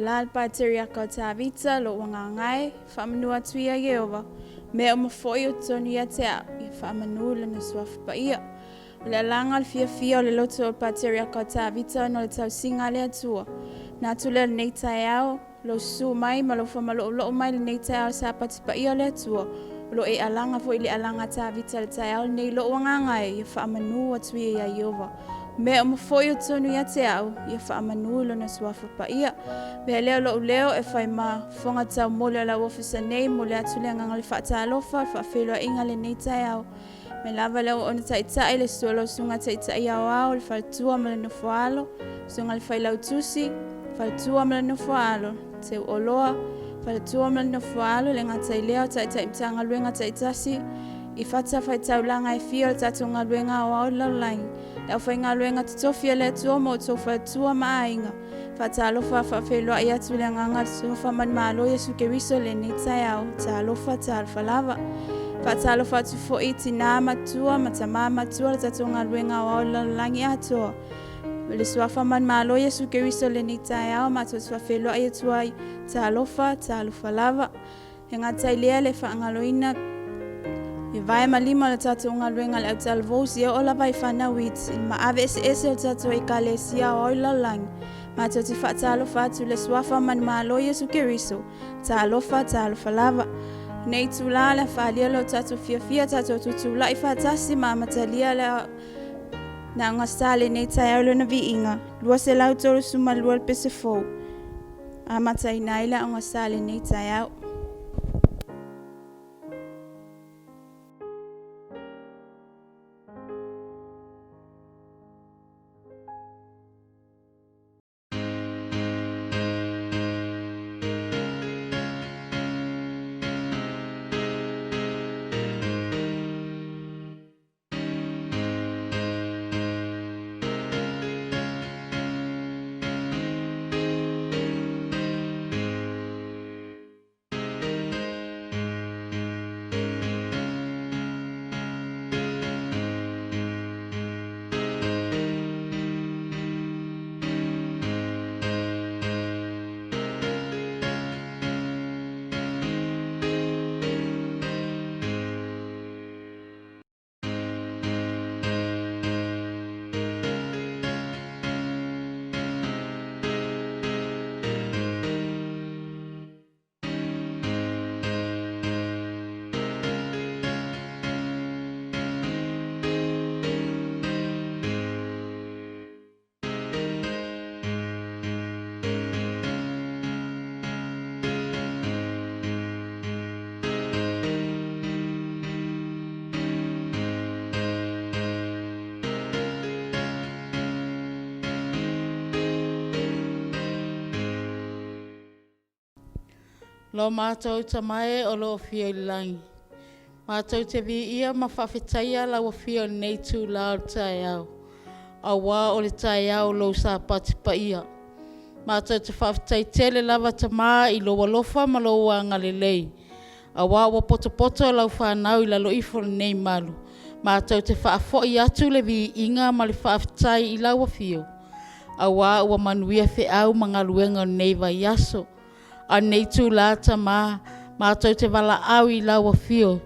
Lal pateria ka tavita lo wangangai whamanua tuia Yehova. Me o mafoi o tonu ia te au i whamanula na Savaii. O le alanga le fia o le loto o pateria ka tavita no le tau singa le atua. Nā tule le nei tai au lo su mai ma lo whamalo mai le nei tai au Sapati pa ia le atua. Lo e alanga fo i le alanga tavita le tai au nei lo wangangai i whamanua tuia ia Yehova. Me o mafoi o tonu ia te au i whamanula na Savaii. Me leo e whai ma whonga tau mole la ofisa nei mo le atule ngangali whaatalofa whaafeloa le nei tai au. Me lava leo ona Taitai le suolo sunga Taitai au le whaitua ma le nofoalo, sunga le Failautusi, whaitua ma le nofoalo, te oloa, whaitua ma le nofoalo le ngatai leo Taitai mtanga luenga Taitasi, i whata Faitaulanga e fio le tatunga luenga au laulaingi. Lau whainga luenga tutofia le atua mo to whaitua maainga. Whaatalofa whaafeloa i atu le nganga sofa man malo Yesu Keriso le nei tai au, talofa talfa lava. Whaatalofa atu fo iti nā matua, matama matua le tatunga luenga o lalangi atua. Le sofa man malo Yesu Keriso le nei tai au, matua whaafeloa i atua i talofa lava. He ngatai lea le whaangaloina i vai malima le tatunga luenga le au talvosi e ola vai whanawit. I maave ese le tatua i kalesia o lalangi. Matua ti whaatalofa atu le sofa man malo Yesu Keriso, talofa lava. Nei tula le whaalia lo tatu fia tatu tutula i whaatasi ma matalia le na ngasale nei tai au na viinga. Lua se lau tolu suma lua le Pesa fou. A matai naila o ngasale nei tai au. Lo mātou tamae o lo fio i langi. Mātou te vi ia ma whawhetaia la wa fio nei tū lao tai au. A wā o le tai au lo Sapati pa ia. Mātou te whawhetai tele lava tamā i lo walofa ma lo wanga le lei. A wā wa poto lau whanau i la lo ifo nei malu. Mātou te whaafo i atu le vi inga ma le whawhetai i la wa fio. A wā ua manuia whi au ma ngā luenga nei vai aso. A nei tū lāta mātou te wala au i lawa fio,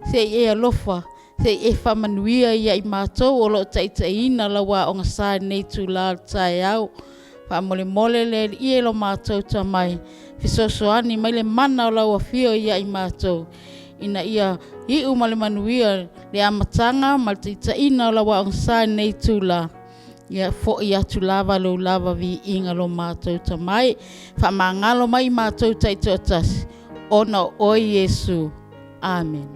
se e alofa, se e whamanuia ia i mātou o lo taitaina lawa o ngasā nei tū lāta e au. Whamole le i e lo mātou tamai, fisosoani mai le mana o lawa fio ia i mātou. Ina ia i umale manuia le amatanga ma le taitaina lawa o ngasā nei tū lāta. Ia fo i atu lava lo lava vi inga lo mātou tamai. Whamangalo mai mātou taitotasi. Ona o Yesu. Amen.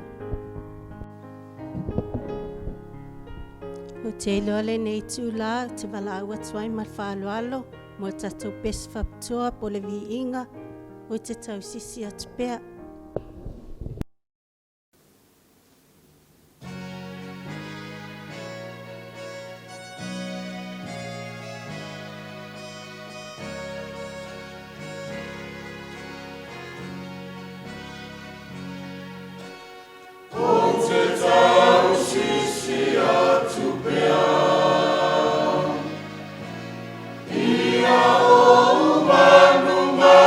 O te iloale nei tūla te wala aua tuai mal whaaloalo. Mo tatou Pesa Faapitoa po le vi inga. O te tau sisi atu pea. Ia o umanu ma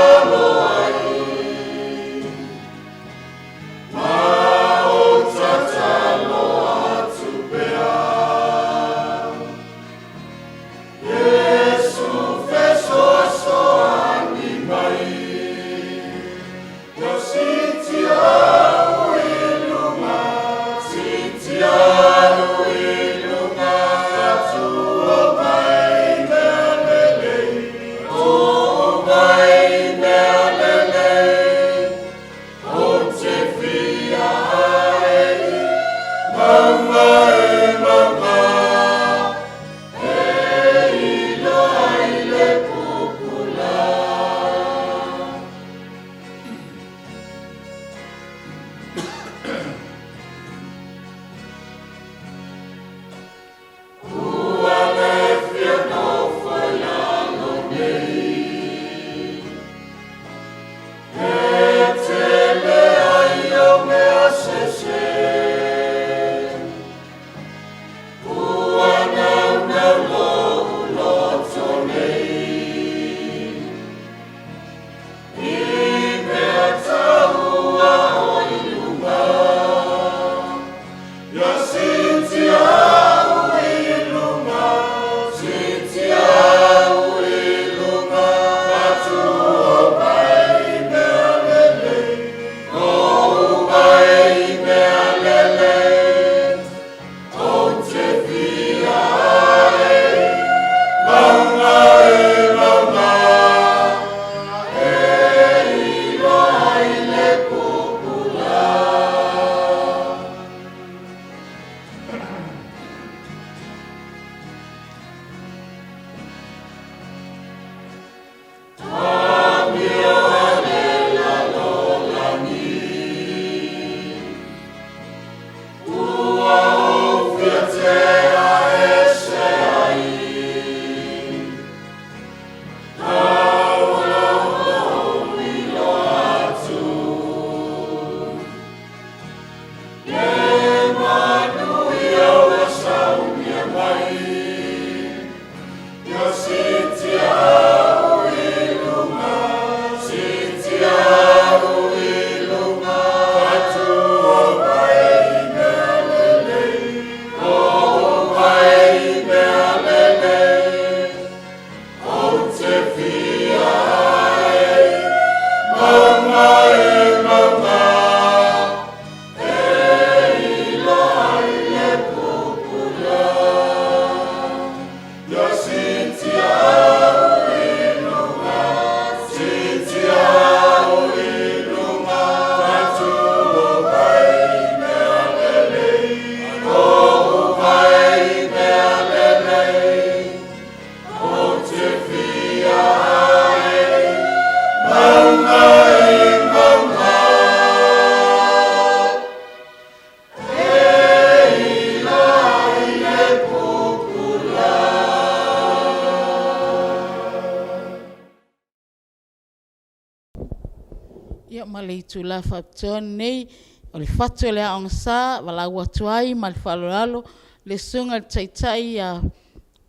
Ia male tu la Faapitoa nei o le fatu le aonga sa walau atuai ma le whalolalo le sunga le Taitai a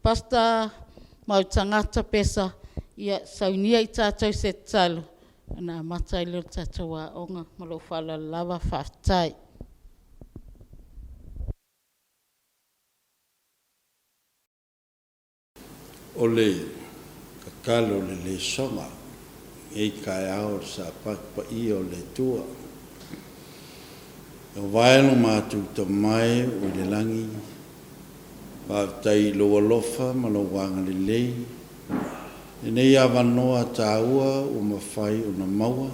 pasta Mautagata Pesa ia Sauniga I tātou se talo na mata I leo tātou a onga ma lo whalalawa whaatai. O le kakalo le songa e kai ao sa pa I o le tua. O vaelo mātu ta mai o le langi Faapitoa loa lofa ma lo wanga le lei. E nei awanoa tāua o mawhai o na maua.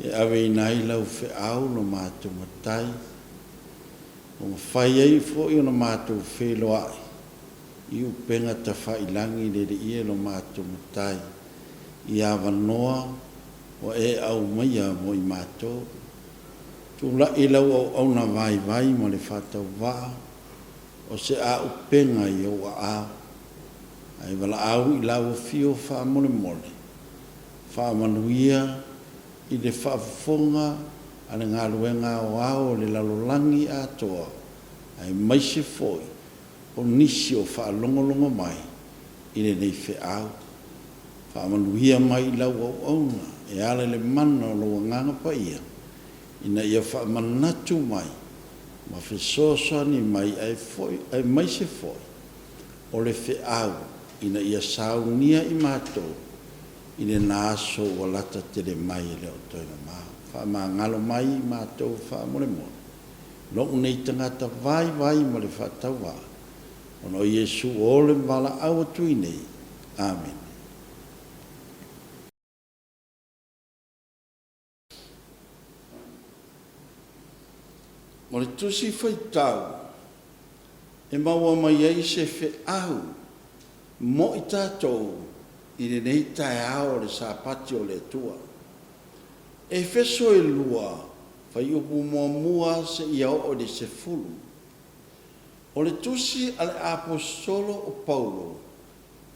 E awe inai lau fe au no mātu matai. O mawhai ei fo I o na mātu Failauga. I upenga ta whailangi le ia lo mātu matai. I awanoa o e au maia mo I mātou. Tula I lau au na vai ma le whatau waa. O se a upenga I o a. Ai wala au I lau fio wha mole mole. Wha manuia I le whaafonga ane ngā luenga o ao le lalolangi Atua. Ai maise foi. O nisi o whaalongolongo mai I le nei whiau. Whaamanuhia mai lau au auna e ale le mana o loa nganga pa ia. Ina ia whaamanatu mai ma whesosani mai ai maise foi. O le whiau ina ia saunia I mātou I le nāso o lata tere mai le o toina maa. Whaamangalo mai I mātou whaamole mole. Lok nei tangata vai ma le whatauwa. Ono Yesu ole mbala au tui nei. Amen. Mo le tusi faitau. E maua mai ei se fe au. Mo I tātou I le nei tae ao le Sapati o le Atua. E feso e lua. Fai upu mua se ia o le sefulu. O le tusi ale apostolo o Paulo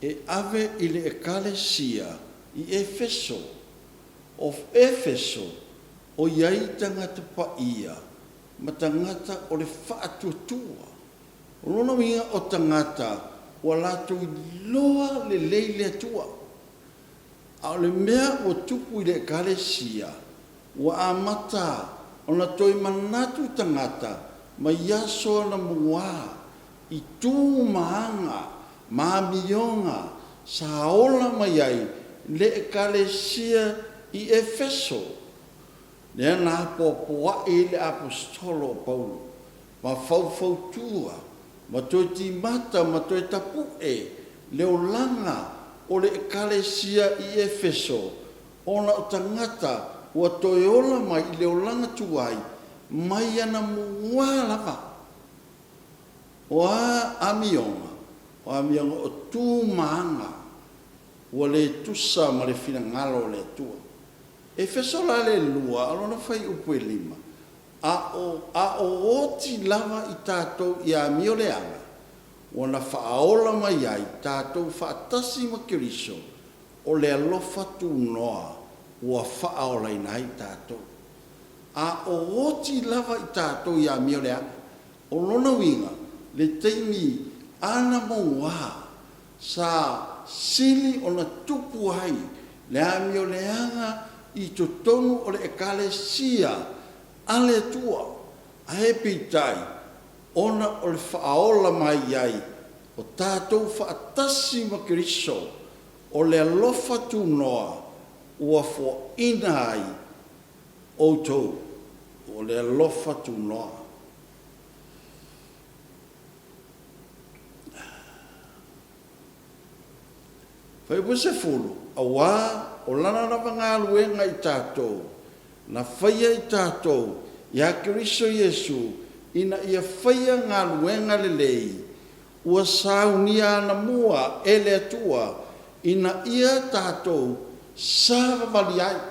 e ave I le ekalesia I Efeso of Efeso o iai tangata pa ia ma tangata o le whaatutua. O lona winga o tangata o lato I loa le leile atua. A le mea o tupu I le ekalesia wa amata o na toi manatu tangata ma yaso na mua I tū maanga, mamionga, saola mai ai, le ekalesia I Efeso. Lea nā pōpua le apostolo Paulo, ma faufautua, ma toi timata, ma toi tapu leo langa o le ekalesia I Efeso, ona o tangata, ua toi ola mai I leo langa tuai, mai ana mua lava. O a amionga o tū maanga, ua le tusa ma le fina ngalo le tua. E fesola le lua, alona fai upu e lima. A o oti lava I tātou I a mio le anga, ua na whaaola mai ai tātou whaatasi ma kiriso, o le alofa tū noa, ua whaaola inai tātou. A o oti lava I tātou I a mio le anga, o lona winga, le teimi ana moa sa sili o na tupu ai le amio leanga I totonu o le ekalesia ale tua a he pitai ona o le whaaola mai ai o tātou whaatasi ma kiriso o le alofa tu noa ua fo ina ai o tau o le alofa tu noa. Fai puse fulu, awa o lana na vangaluenga I tātou, na whaia I tātou, ia Kiriso Yesu, ina ia whaia ngaluenga lelei, ua saunia na mua ele atua, ina ia tātou, Savaii ai.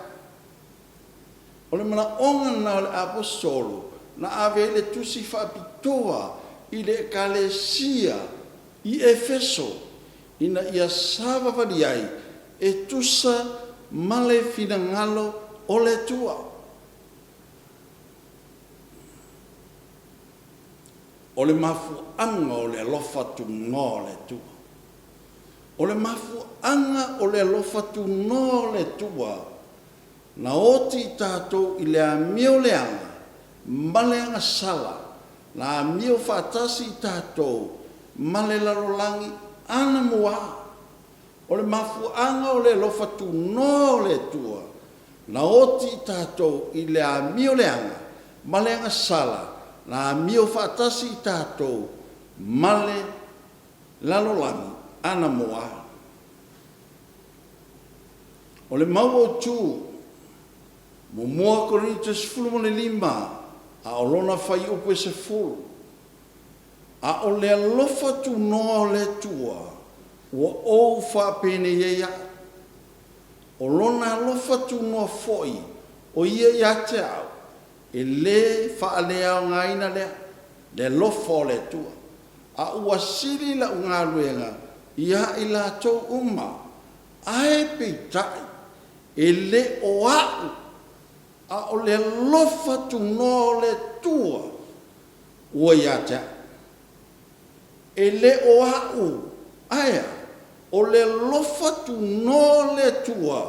O le mana onga na le apostolo, na ave le tusi Faapitoa, I le ekalesia, I Efeso, ina ia Savaii ai, e tusa male fina ngalo o le tua. O le mafuanga o le alofa tunga o le tua. O le mafuanga o le alofa tunga o le tua. Na oti tātou i le amio leanga, maleanga sala, na amio whatasi tātou, male larolangi, ana mua. O le mafuanga o le alofa tunga o le tua. Na oti tātou i le amio leanga, maleanga sala, na mio fatasi tātou male lalolangi ana moa. O le mau o tū, mo moa Korintus 15, a o lona whai upe se fulu. A o le alofa tu noa le tua, ua ou whapene ia. O lona alofa tu noa foi, o ia te au. E le whaalea o ngaina lea, le lofo le tua. A ua siri la unga luenga, ia i la tau uma, ae peitai, e le o au, a o le lofa tu no le tua, ua ia te. E le o au, aia, o le lofa tu no le tua,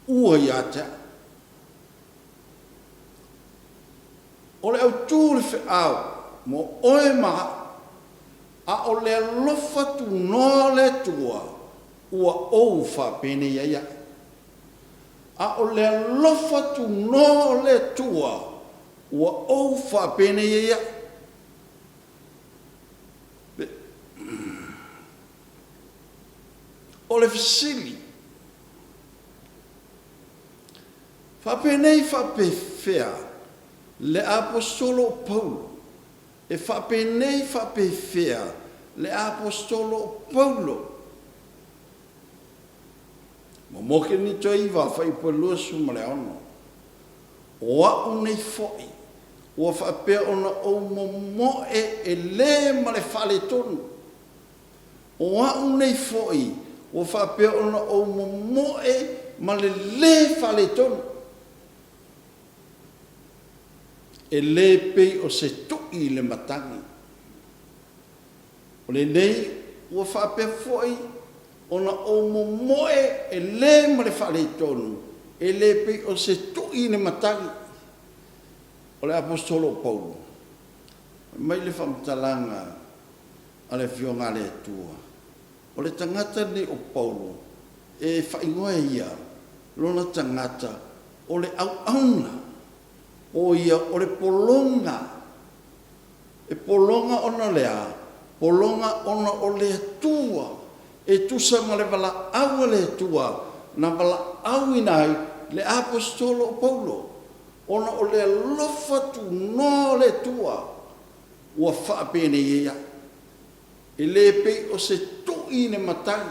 ua ia te. O le au tūre whi au, mo oe maha, a o le lofa tu no le tua, ua ou whapene ia. A o le lofa tu no le tua, ua ou whapene ia. O le fisili, whapenei whapewhea, le apostolo Paulo, e whapenei whapewhea, le apostolo Paulo. Mo moke ni toi iwa whai Puleono Salafai ono. Oa unei foi, ua whapea ona o moe e le male whale tonu. Oa unei foi, ua whapea ona o moe male le whale tonu. E le pei o se tui le matangi. O le nei, ua whapea foi, ona o moe e le mare whare tonu, e le pei o se tui le matangi. O le apostolo Paulo. Mai le whamtalanga a le Afioga le Atua. O le tangata ni o Paulo, e whaingoa ia, lona tangata, o le au auna, o ia o le polonga, e polonga ona lea, polonga ona o le Atua, e tusa ma le vala au le Atua, na vala au inai le apostolo Paulo, ona o le lofa tu no le Atua, ua whaapene ia, e le pei o se tui ne matai,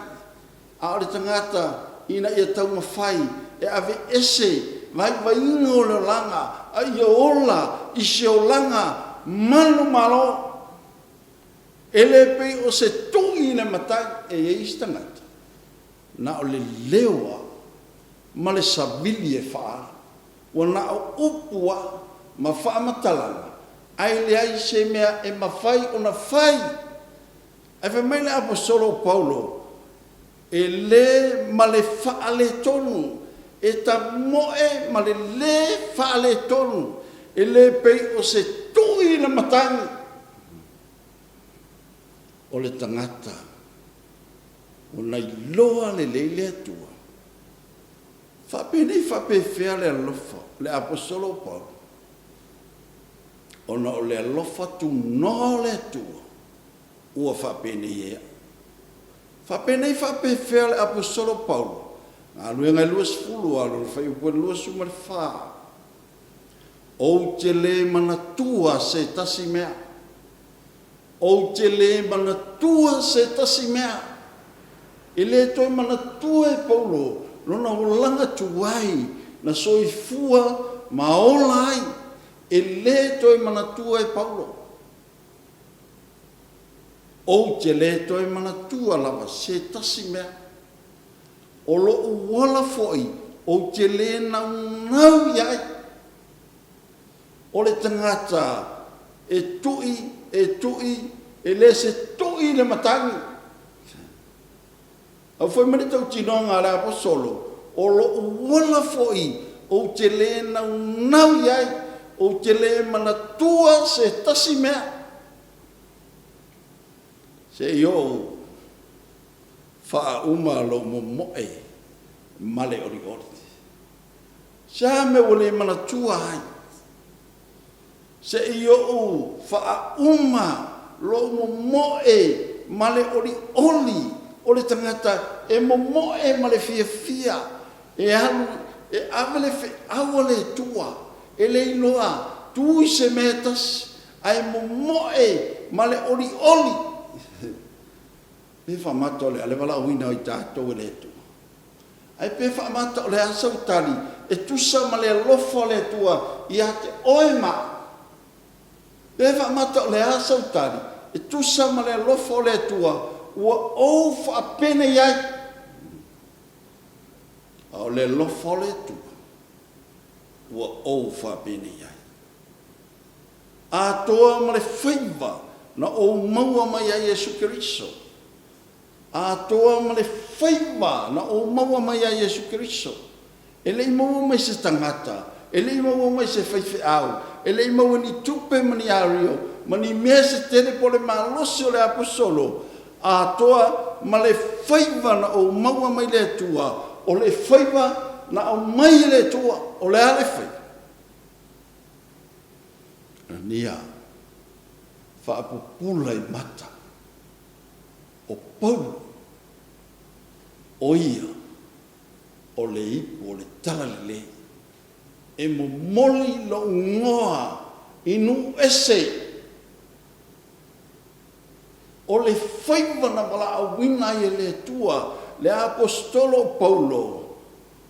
a o le tangata ina ia tau mawhai, e ave ese, vai inga o le langa, a ia ola, i se o langa, malo, e le pei o se tui ne matai, e eis tangata. Na o le lewa, ma le savili e whaa, o na o upua, ma whaa matalanga, ai le ai se mea e mawhai o na whai, ai wha mai le apostolo Paulo, e le ma le whaa le tonu, e ta moe ma le whaa le tonu, e le pei o se tui na matangi, o le tangata, o na iloa le leile atua. Whapene whapewhea le alofa, le apostolo Paulo, o na o le alofa tu no le atua, ua whapene ia. Whapene whapewhea le apostolo Paulo, a luenga lua sefulu alu, whai Puleono Salafai. O te le manatua se tasi mea. O te le manatua se tasi mea. E le toi manatua e Paulo, lona olanga tuai, na soifua maola ai. E le toi manatua e Paulo. O te le toi manatua lava se tasi mea. O lo uola foi, o te le nau iai. O le tangata e tui, e le se tui le matangi. Au foi mani tau tinonga la apostolo, o lo uwala foi, o te le nau iai, o te le manatua se tasi mea. Se yo faa uma lo momoe male ori ori. Sa me wale manatua hai. Se yo faa uma lo momoe male ori oli. O le tangata e momoe male fia e alu e avele fe awale tua e le iloa tui se metas ai momoe male ori oli. Pe fa mato le ale wala uina o i tātou e le tua. Ai pe fa mato le asau tali e tusa ma le lofo le tua i ate oema. Pe fa mato le asau tali e tusa ma le lofo le tua ua o fa pene iai. O le lofo le tua ua o fa pene iai. Atua ma le whaiva na o maua mai a Yesu Keriso. Atua ma le whaiva na o maua mai a Yesu Keriso. E lei maua mai se tangata, e lei maua mai se whaife au, e lei maua ni tupe mani ario, mani mea se tere po le malosi o le apostolo. Atua ma le whaiva na o maua mai le tua, o le whaiva na o mai le tua, o le ale whaiva. Nia, whaapupula i mata, o Paulo, o ia, o le ipu, o le talalile, e mo moli lo ngoa, inu ese, o le whaiva na wala awina i le tua, le apostolo Paulo,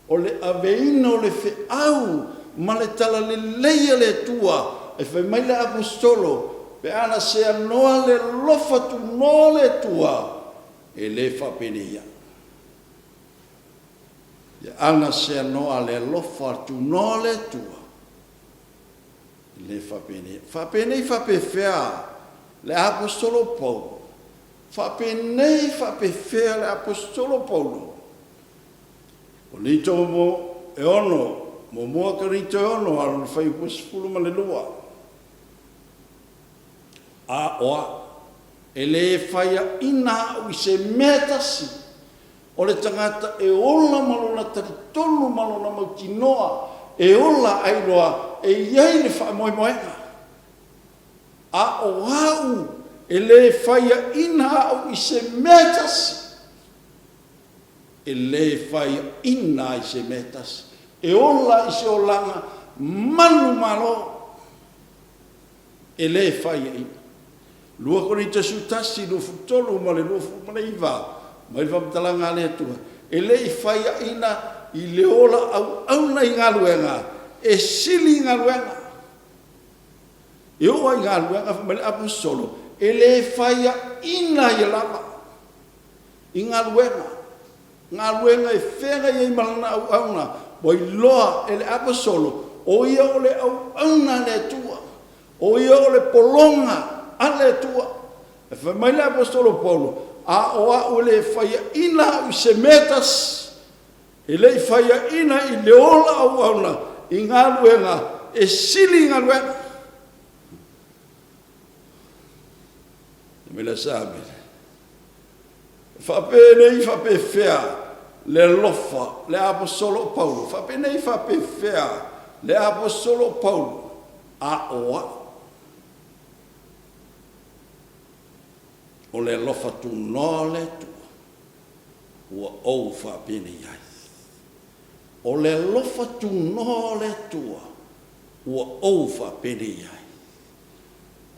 o le aveina o le whiau, ma le talalile le tua, e fai mai le apostolo, pe ana se anoa le lofa tu no le tua, e le fa penia. E ana se anoa le lofa tu no le tua, e le fa penia. Fa penia fa pe fea le apostolo Paulo. Fa penia fa pe fea le apostolo Paulo. O nito mo e ono, mo moa ka nito e ono, alo fai pusipulu ma le lua. A oa, e le whaia ina o i se metasi, o le tangata e ola malona tari tonu malona mautinoa, e ola ailoa, e iei le wha moe moenga. A o au, e le whaia ina o i se metasi, e le whaia ina i se metasi, e ola i se olanga manu malo, e le whaia ina. Lua koni te sutasi, lua futolu, ma le lua futu ma le iwa, ma le whamtalanga le atua. E le i whaia ina i le ola au na i ngā luenga, e sili i ngā luenga. E oa i ngā luenga, ma le apostolo, e le whaia ina i lava, i ngā luenga. Ngā luenga e whenga i malana au na, mo i loa e le apostolo, o ia o le au na le atua, o ia o le polonga, ale tua, e whai mai le apostolo Paulo, a oa o le whaia ina i se metas, e le whaia ina i le ola au auna, i ngā luenga, e sili ngā luenga. E me le sabi, whape nei whape whea, le lofa, le apostolo Paulo, whape nei whape whea, le apostolo Paulo, a oa, o le lofa tu no le tua, ua ou whapene iai. O le lofa tu no le tua, ua ou whapene iai.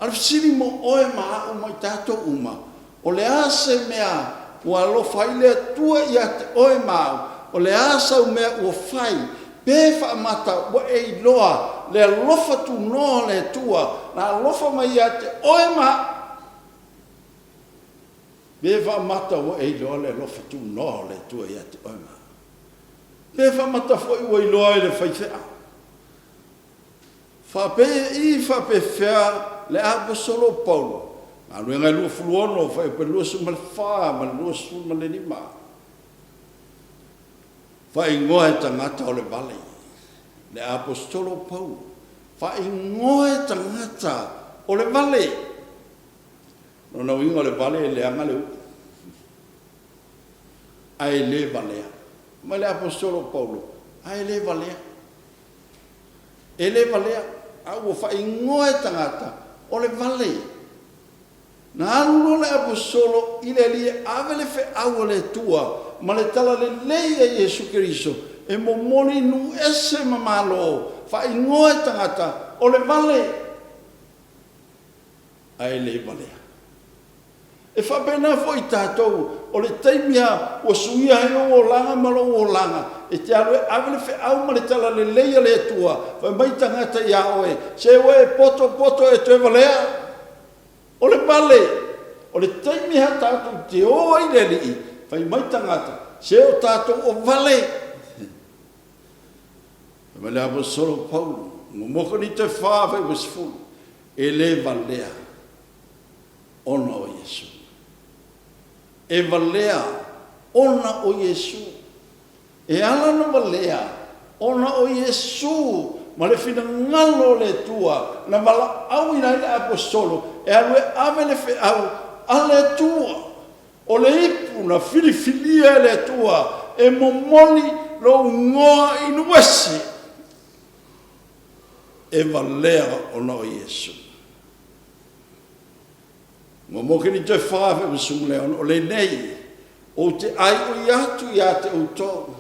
Ala siri mo oe maa o mai tato uma, o le ase mea ua lofa i le tua i ate oe maa, o le asa o mea ua whai, pe whaamata ua e loa, le lofa tu no le tua, na lofa mai i ate oe maa, Beva mata o e lo le lofa tu no le tu e ate oima. Pe whamata fwoi wai loa e le whaifea. Whape I whape whea le apostolo Paulo. Anu ngai lua fuluono, whai pe lua sumal wha, ma lua sumal le lima. Whai ngoe tangata o le vale. Le apostolo Paulo. Whai ngoe tangata o le vale. No na winga le vale le anga le upu. Ai le valea. Ma le apostolo Paulo. Ai le valea. E le valea. Au whai ngoe tangata o le vale. Na aluno le apostolo I le lia avele fe au le tua. Ma le tala le leia Yesu Keriso. E mo moni nu ese mamalo. Whai ngoe tangata o le vale. Ai le valea. E whapena fo I tātou, o le taimia o suia he o langa malo o langa, e te aroe avele fe au ma le tala le leia le tua, whai mai tangata I a oe, se oe poto e te valea, o le pale, o le taimia tātou te oa I le li, whai mai tangata, se o tātou o vale. Whai le apostolo Paulo, moko ni te whāwai wasfulu, e le valea, ona o Yesu. E valea ona o Yesu. E ala no valea ona o Yesu. Ma le fina ngalo le tua. Na mala au ina le apostolo. E alue ave le fe au. Ale tua. O le ipu na filifilia le tua. E momoli lo ngoa inuese. E valea ona o Yesu. Mo ke ni te whaawe wa sumleon o le nei o te ai o iatu I a te uto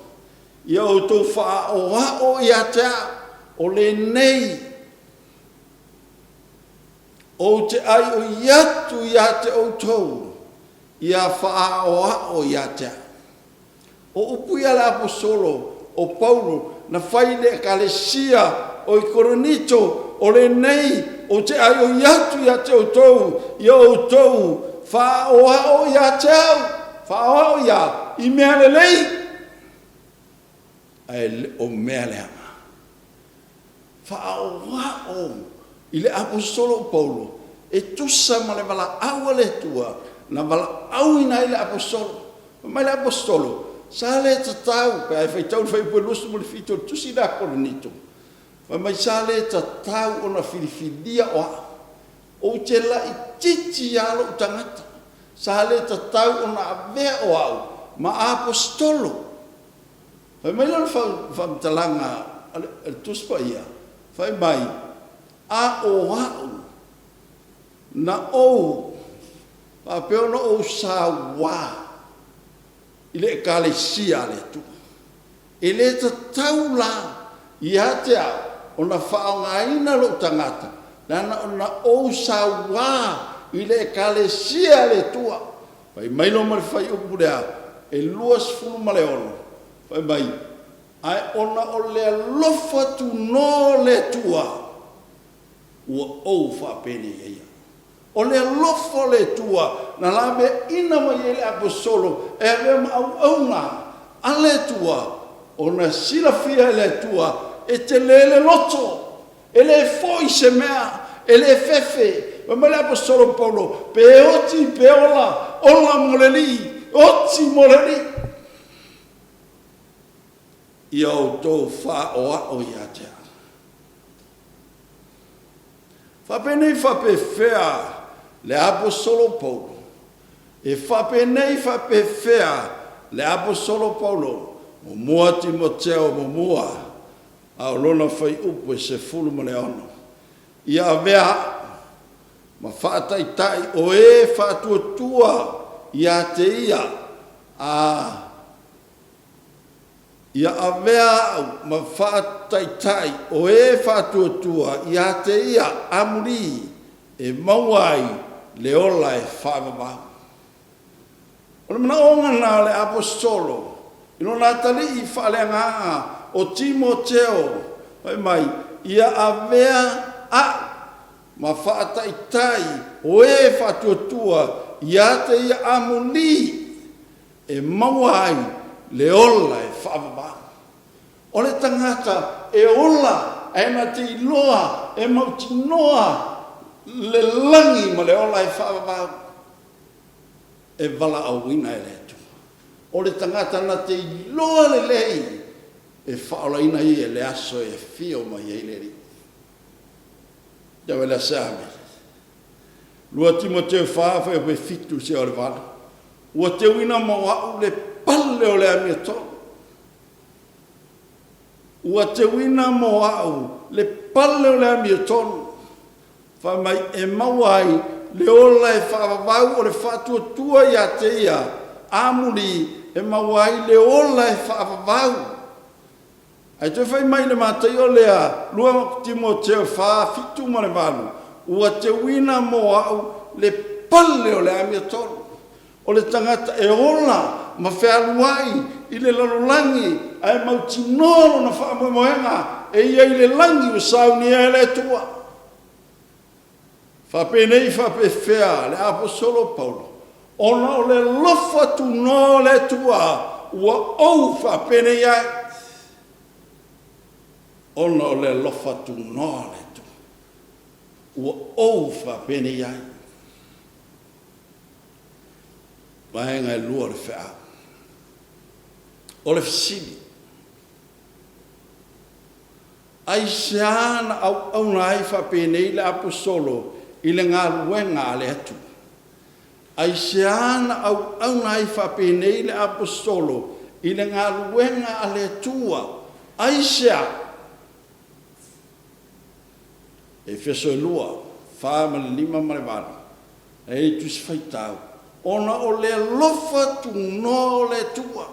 I a o tau wha o wa o I a te a o le nei o te ai o iatu I a te uto I a wha o wa o I a te a o upu I a la apostolo o Paulo na whaile kalesia o I koronito o le nei o te ai o iatu I a te utou, I o utou, wha o I a te au, wha o ia, I mea le lei, ai o mea le ama. Wha o I le apostolo Paulo, e tusa ma le wala aua le tua, na wala au ina I le apostolo, ma le apostolo, sa le tatau, pe ai faitau fai puelusu mo le fito, tusi da koronito, mai sale ta tau ona filifilia o te la I titi alo tangata sale ta tau ona avea o au ma apostolo mai lana fam talanga al tuspa ia fai mai a o au na o a peona o sawa ile kalesia le tu ile ta tau la ia te au ona whaongaina lo tangata, nana ona ousawa I le kalesia le tua. Pai mai lo mare whai upu rea, e luas fulu male ono. Pai mai, ai ona o le lofa tu no le tua, ua ou whapene ia. O le lofa le tua, na labe ina mai ele apostolo, e ave ma au nga, a le tua, ona silafia le tua, e te lele loto, e le foi se mea, e le fefe, ma le apostolo Paulo, pe oti, pe ola moleli, oti moleli. Ia o tō wha o a o ia te a. Whapenei whape whea le apostolo Paulo, e whapenei whape whea le apostolo Paulo, mo mua Timoteo mo mua, a lona fai upu e se fulu ma le ono. Ia avea, ma whaataitai o e whaatuatua ia te ia. Ia avea, ma whaataitai o e whaatuatua ia te ia amuri e mauai le ola e whaavavau. O le mana onga nā le apostolo, ino nā tali I whaaleanga o Timoteo, mai, ia avea a, ma whaataitai, o e whaatuatua, ia te ia amuni, e mauai, le ola e whaavavau. O le tangata e ola, e na te iloa, e mautinoa, le langi ma le ola e whaavavau. E vala au wina e le tu. O le tangata na te iloa le lei, e whaola ina i e le aso e fio mai e le ri. Dawe la same. Lua Timoteo whaafa e pe fitu se o le vala. Ua te wina mo au le pale o le Amituanai. Ua te wina mo au le pale o le Amituanai. Wha mai e mawai le ola e whaavavau o le whatuatua ia te ia. Amuri e mawai le ola e whaavavau. Ai te whai mai le mātai o lea Lua Timoteo whaafitu ma le walu. Ua te wina mo au le pale o le Amituanai. O le tangata e ola ma whealuai i le lalolangi ai mautinoro na whaamoemoenga e ia i le langi o Sauniga e le Atua. Whapenei whapewhea le apostolo Paulo. Ona o le lofa tu no le Atua ua ou whapenei ai. Ona o le lofa tu no le Atua ua ou whapenei ai. Vaenga e lua le whea. O le fisili. Ai seana au nai whapenei le apostolo i le ngā ruenga a le atu. Ai seana au nai whapenei le apostolo i le ngā ruenga a le atua. Ai sea. E feso e lua. Whaama le lima ma le wala. E tusi Faitau. Ona o le lofa tu no le tua.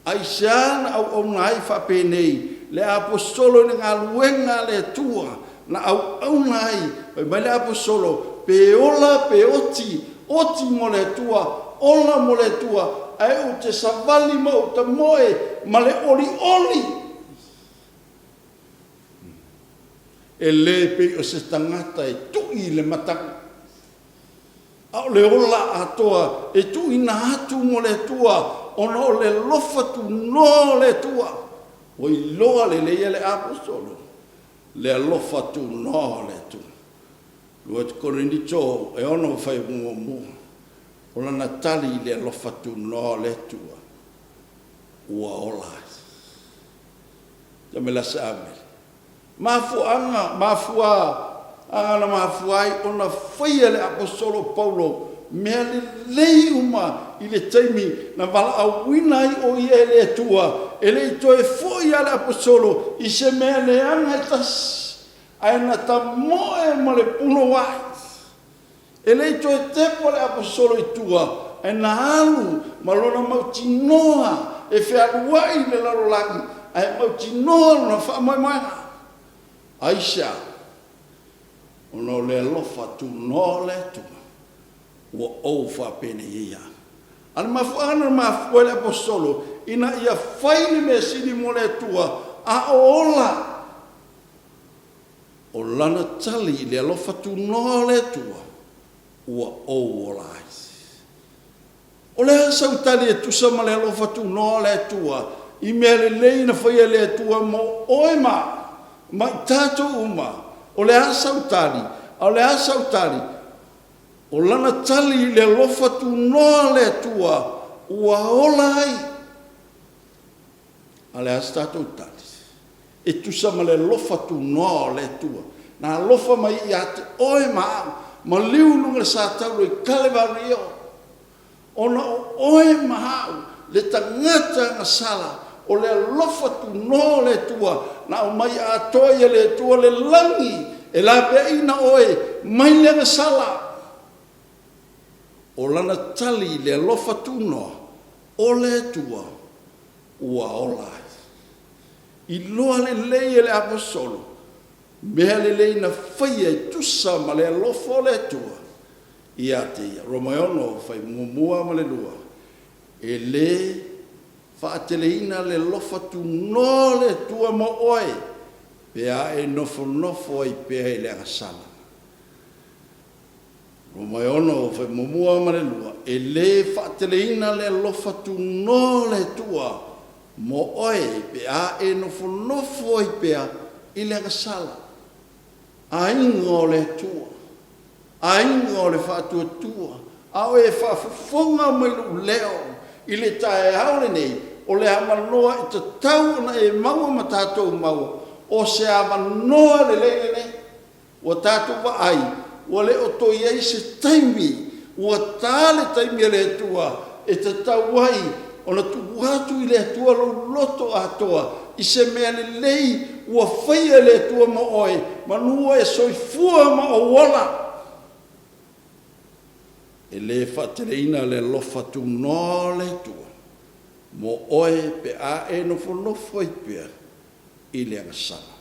Ai seana au nai whapenei le apostolo i ngā ruenga a le atua. Na au nai, mai le apostolo, pe ola, pe oti mo le tua, ola mo le tua, ai o te savali mo o te moe, ma le oli. E le pe o se tangata e tui le matanga. Au le ola atoa, e tui na atu mo le tua, ona o le lofa tu no le tua. O i loa le leia le apostolo. Le alofa tu no le tu. Lua te korindi tō e ono whai mua. O la natali le alofa tu no le tua. Ua ola. Te me la saame. Mafuanga, anga mafuai, ona whaia le apostolo Paulo, mea le lei uma i le taimi na wala awinai o ia e le tua. E le to e foi ale apostolo i se mea le anga tas ai na ta moe ma le puno wai. E le to e tepo le apostolo i tua ai na alu ma lona mautinoa e whealuai le lalolangi ai mautinoa lona whaamoemoenga. Aisha ono le lofa tu no le tua ua ou whapene ia. Al mafuana mafu le apostolo ina ia faile me sini mo le tua a ola. O lana tali le alofa tu no le tua ua ou ola. O le sautali e tusa ma le alofa tu no le tua i mea le leina whaia le tua mo oema ma i tato uma. O le asautali o lana tali le alofa tu no le tua ua ola ai. Ale astato tali. E tu sama le lofa tu no le tua. Na lofa mai ia te oe ma liu nunga le sātau e kalevario. Ona oe mahau le tangata na sala o le lofa tu no le tua. Na o mai atoia le tua le langi e la beina oe mai le na sala. O lana tali le lofa tu no o le tua ua ola. I loa le lei le apostolo. Mea le lei na whaia i tusa ma le alofa le tua. Ia te ia. Romaono whai mua ma le lua. E le whaateleina le lofa tu no le tua mo oe. Pea e nofo ai pea i le angasala. Romaono whai mua ma le lua. E le whaateleina le lofa tu no le tua. mo oe pe a e nofo i pea i le sala. A ingo le tua. A ingo le whātua. A o e whaafonga mai lu leo i le tae haole nei o le amanoa i te tau na e maua ma tātou maua. O se amanoa le le o tātou wa ai o le o to iei se taimi o tāle taimi le tua e te tau ai o na tuwatu i le tua lo loto atoa i se mea le lei ua whaia le tua ma oe manua e soifua ma o wala e le whatereina le lofa tu no le tua mo oe pe a e nofo i pia i le angasala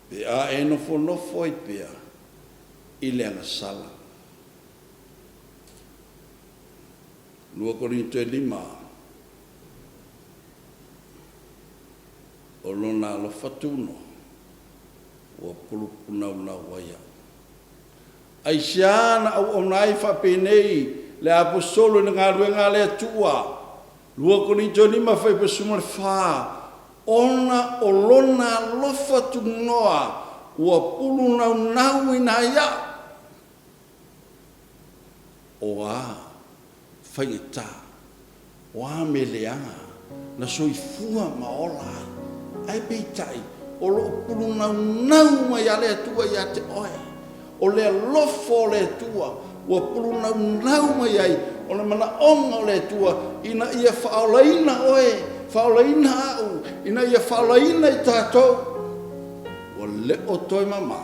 pe a e nofo i pia i le angasala Lua Korinto 5 o lona lo fatuno o pulupuna una waya ai siana au nai fa penei le apostolo na ngaluenga le Atua Lua Korinto 5 fa pesuma fa ona o lona lo fatunoa o puluna una ina ya oa Faita, wa meleanga, na soifua maola, ai peitai, o lo puluna nau mai ale Atua ia te oe, o le lofo le Atua, o puluna nau mai ai, o le mana onga o le Atua, ina ia faolaina oe, faolaina au, ina ia faolaina i tātou, o le o toi mama,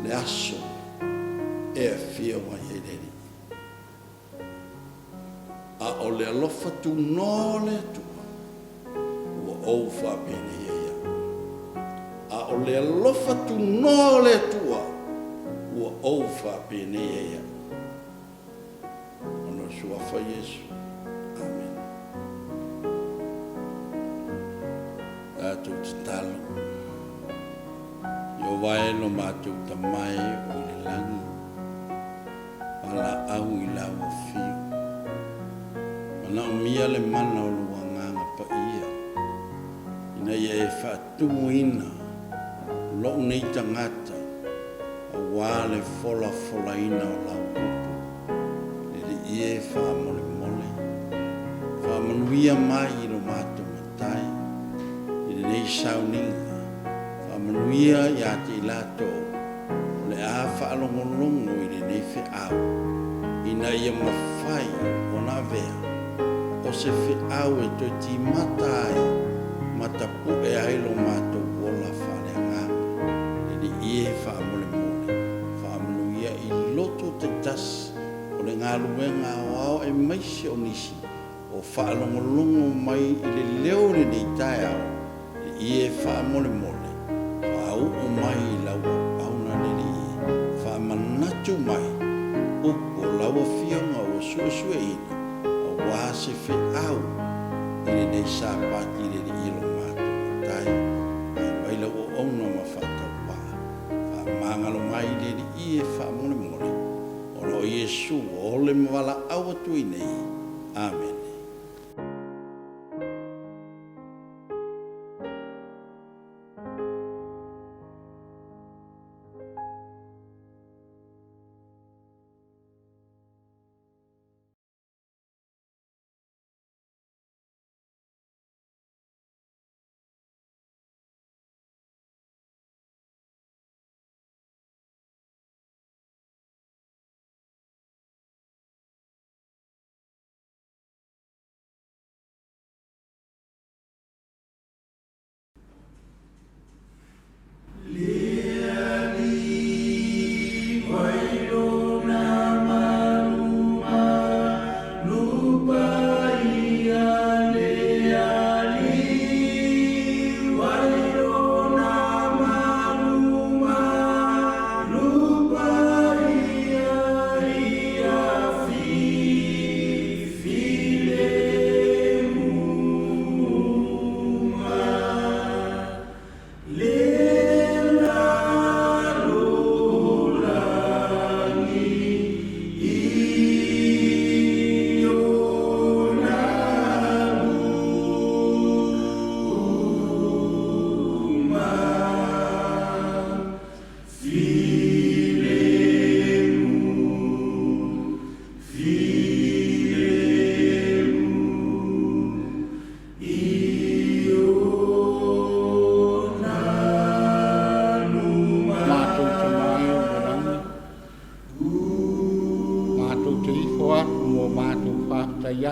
le aso, e Afioga i reri. A o le alofa tu no le tu ua ou whapene ia. A o le alofa tu no le tua ua ou whapene ia. Ono suafa Yesu. Amen. Tātou te talo. Yo wae no mātou tamai o le langi. Pala au i lawa fio. Ana mia le mana o lua nganga pa ia. Ina ia e whaatuina. Lo nei tangata. A wale fola ina o lau upu. Lele ia e whaamole mole. Whaamanuia mai i lo mato matai. Ina nei Sauniga. Whaamanuia i ate i lato. Le a whaalongolongo i le nei au. Ina ia mawhai o na vea. O se fe au e toi ti matai matapu e ailo mato wola whale anganga e ie whaamole mole whaamanuia i loto te tas o le ngā luenga o ao e maisi o nisi o whaalongolongo mai i le leo le nei tai au e ie whaamole mole whaau o mai i laua auna le ie whaamanatu mai upo laua fionga o suasua ina wa se fe au ile nei Sapati ile ilo mato tai ai waila o ono ma Faitauina fa mangalo mai ile ie fa mole mole o lo Yesu o le mala au tu nei amen.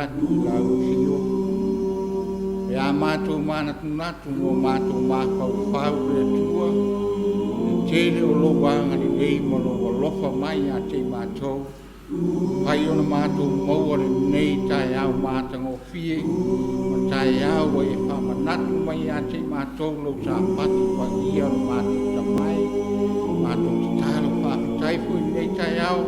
atu la fio ya mātou mana tunatu no mātou māpau whau le tua tele o lo wanga ni nei mo lo lofa mai a te mātou pai ona mātou maua le nei tai au mātango fie o tai au e whamanatu mai a te mātou lo Sapati pa ia lo mātou tamai mātou titalo whaapitai fu nei tai au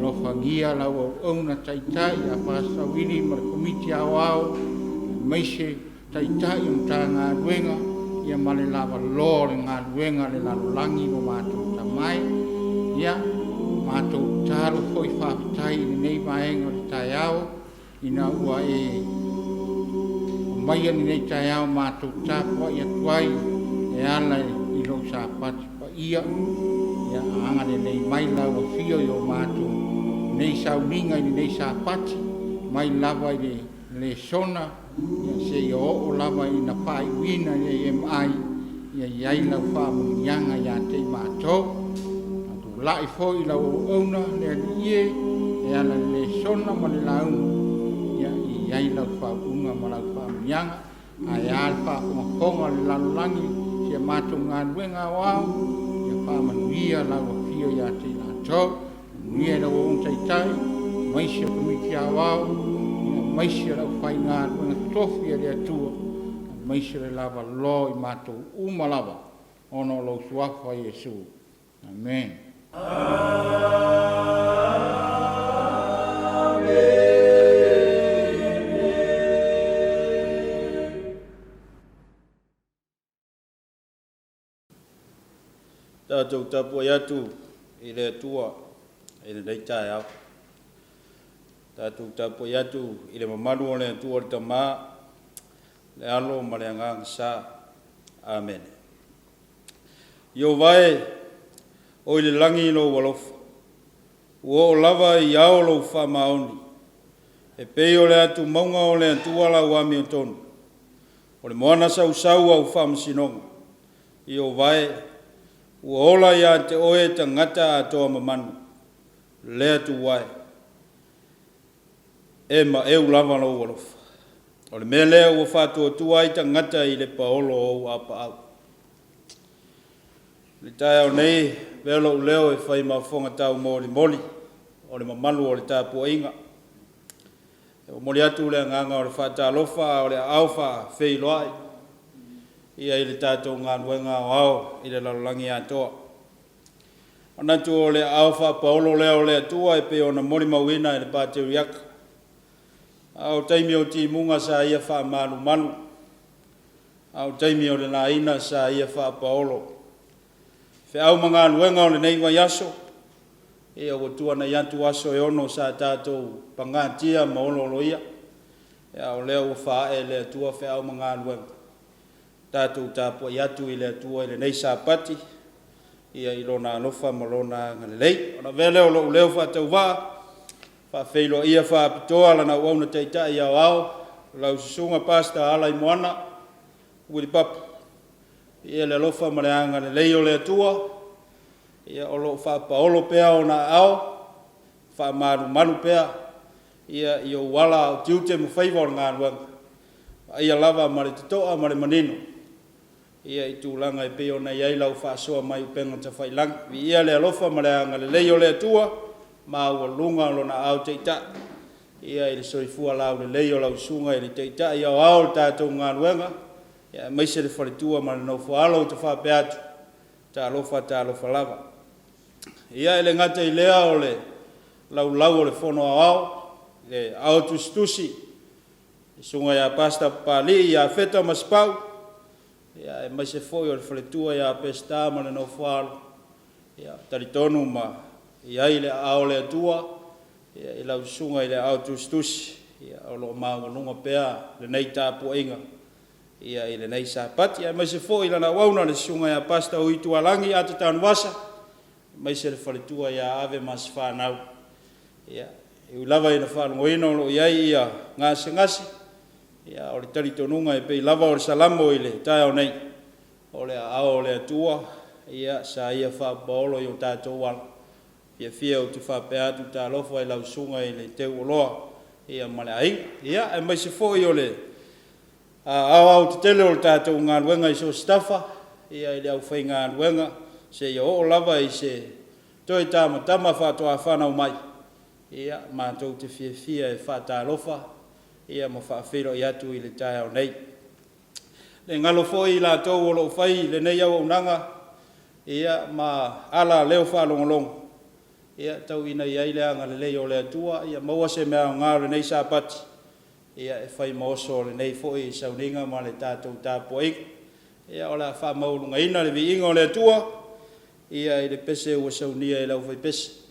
lo whangia lau au auna Taitai a Faitauina ma le komiti au au meise Taitai o tā ngā ruenga ia male lava lo le ngā ruenga le lalolangi mo mātou tamai ia mātou tāro hoi whaapitai nei maenga le tai au ina ua e maia ni nei tai au mātou tāpua ia tuai e ala i lo Sapati pa ia angane nei mai lau a fio i o mātou nei Sauniga i nei Sapati mai lava i le sona ia se i o lava i na Faitauina i mai ia iai lau whaamunianga ia te mātou atu lai foi lau auna le ie e ala le sona ma le lau ia iai lau whaaunga ma lau whaamunianga ai al whaakonga le lalolangi sia mātou ngā ruenga wau ia whaamanuia lau a fio ia te mātou nuia lau o Taitai mai sia komiti a wau mai sia lau whai ngā ruenga tofi le atua mai sia le lava lo i mātou uma lava ono lo suafa Iesu. Amen. Tātou tapu atu i le atua i le Taitai au. Tātou tapu atu i le mamalu o le atua o le tamā le alo ma le anganga sa. Amen. Io vai o i le langi lo walofa. Ua o lava i ao lo whamaoni. E pei o le atu maunga o le atua la uami o tonu. O le moana sau au whamasinonga. Io vai ua ola ia te oe tangata atoa mamanu. Le atu wai. E ma e ulava lo walofa. O le mea lea ua whātua tua i tangata i le paolo o apa au. Le tai au nei, velo uleo e whai mawhonga tau mori moli. O le mamalu o le tāpua inga. E o mori atu le nganga o le whātalofa o le auwha Failauga. Ia i le tātou ngā nuenga o au i le lalolangi atoa. Anatu o le auwha paolo leo le atua e pe o na mori mawina i le pāteuriaka. Au taimi o ti munga sa ia wha manu manu. Au taimi o le naina sa ia wha paolo. Fe au mga nuenga o le nei mai aso. E o tuana yantu aso e ono sa tātou pangatia maololo ia. E au leo wha e le atua fe au mga nuenga. Tātou tāpua iatu i le atua i le nei Sapati. Ia i lona alofa ma lona ngalelei. Ona vele o lo leo wha tau waa. Failauga ia Faapitoa lana uauna Taitai au au lau susunga pasta ala i moana uli papa ia le alofa ma le anga le leio le atua ia o lo whaapaolo pea o na ao whaamaru manu pea ia i o wala o tiute mo whaiva o ngā ruanga ia lava ma le titoa ma le manino ia i tūlanga i peo na iai lau whaasoa mai upenga ta whailang ia le alofa ma le anga le leio le atua ma ua lunga lona au Taitai. Ia i le soifua lau le leio lau sunga i le Taitai. Ia o au le tātou ngā ruenga. Ia maise le whalitua ma le naufu alo te whape atu. Tā alofa lava. Ia i le ngata i lea o le lau o le whono au. Le au tustusi. Sunga ia pasta pali ia feta maspau. Ia maise foi o le whalitua ia pesta ma le naufu alo. Ia taritonu ma ia i le ao le atua, ia i lau sunga i le ao tustusi, ia o lo maunga pea le nei tāpua inga, ia i le nei Sapati, ia maise fo i lana wauna le sunga ia pasta o itu alangi ata tānu wasa, maise le whalitua ia ave mas whanau, ia i lava i na whanungoina o lo iai ia ngasi, ia o le taritonunga i pei lava o le salamo i le tai o nei, o le ao o le atua, ia sa ia whapaolo i o tātou wala. Ia fia o tu whape atu tā lofa i lau sunga i le teu oloa. ia male ai ia e mai se fo i ole au te tele o tātou ngā luenga i so stafa ia i le au whai ngā luenga se ia o lava i se toi tama whātua whanau mai ia mātou te fia e whātālofa ia ma whaafiro i atu i le tai au nei le ngalo fo i la tau o lo whai le nei au unanga ia ma ala leo whalongolongo ia tau ina i aile anga le lei o le atua ia maua se mea ngā le nei Sapati ia e whai maoso le nei fo i Sauniga ma le tātou tāpua ik ia o la wha maulunga ina le vi inga o le atua ia i le pese ua Saunia i lau whai pese.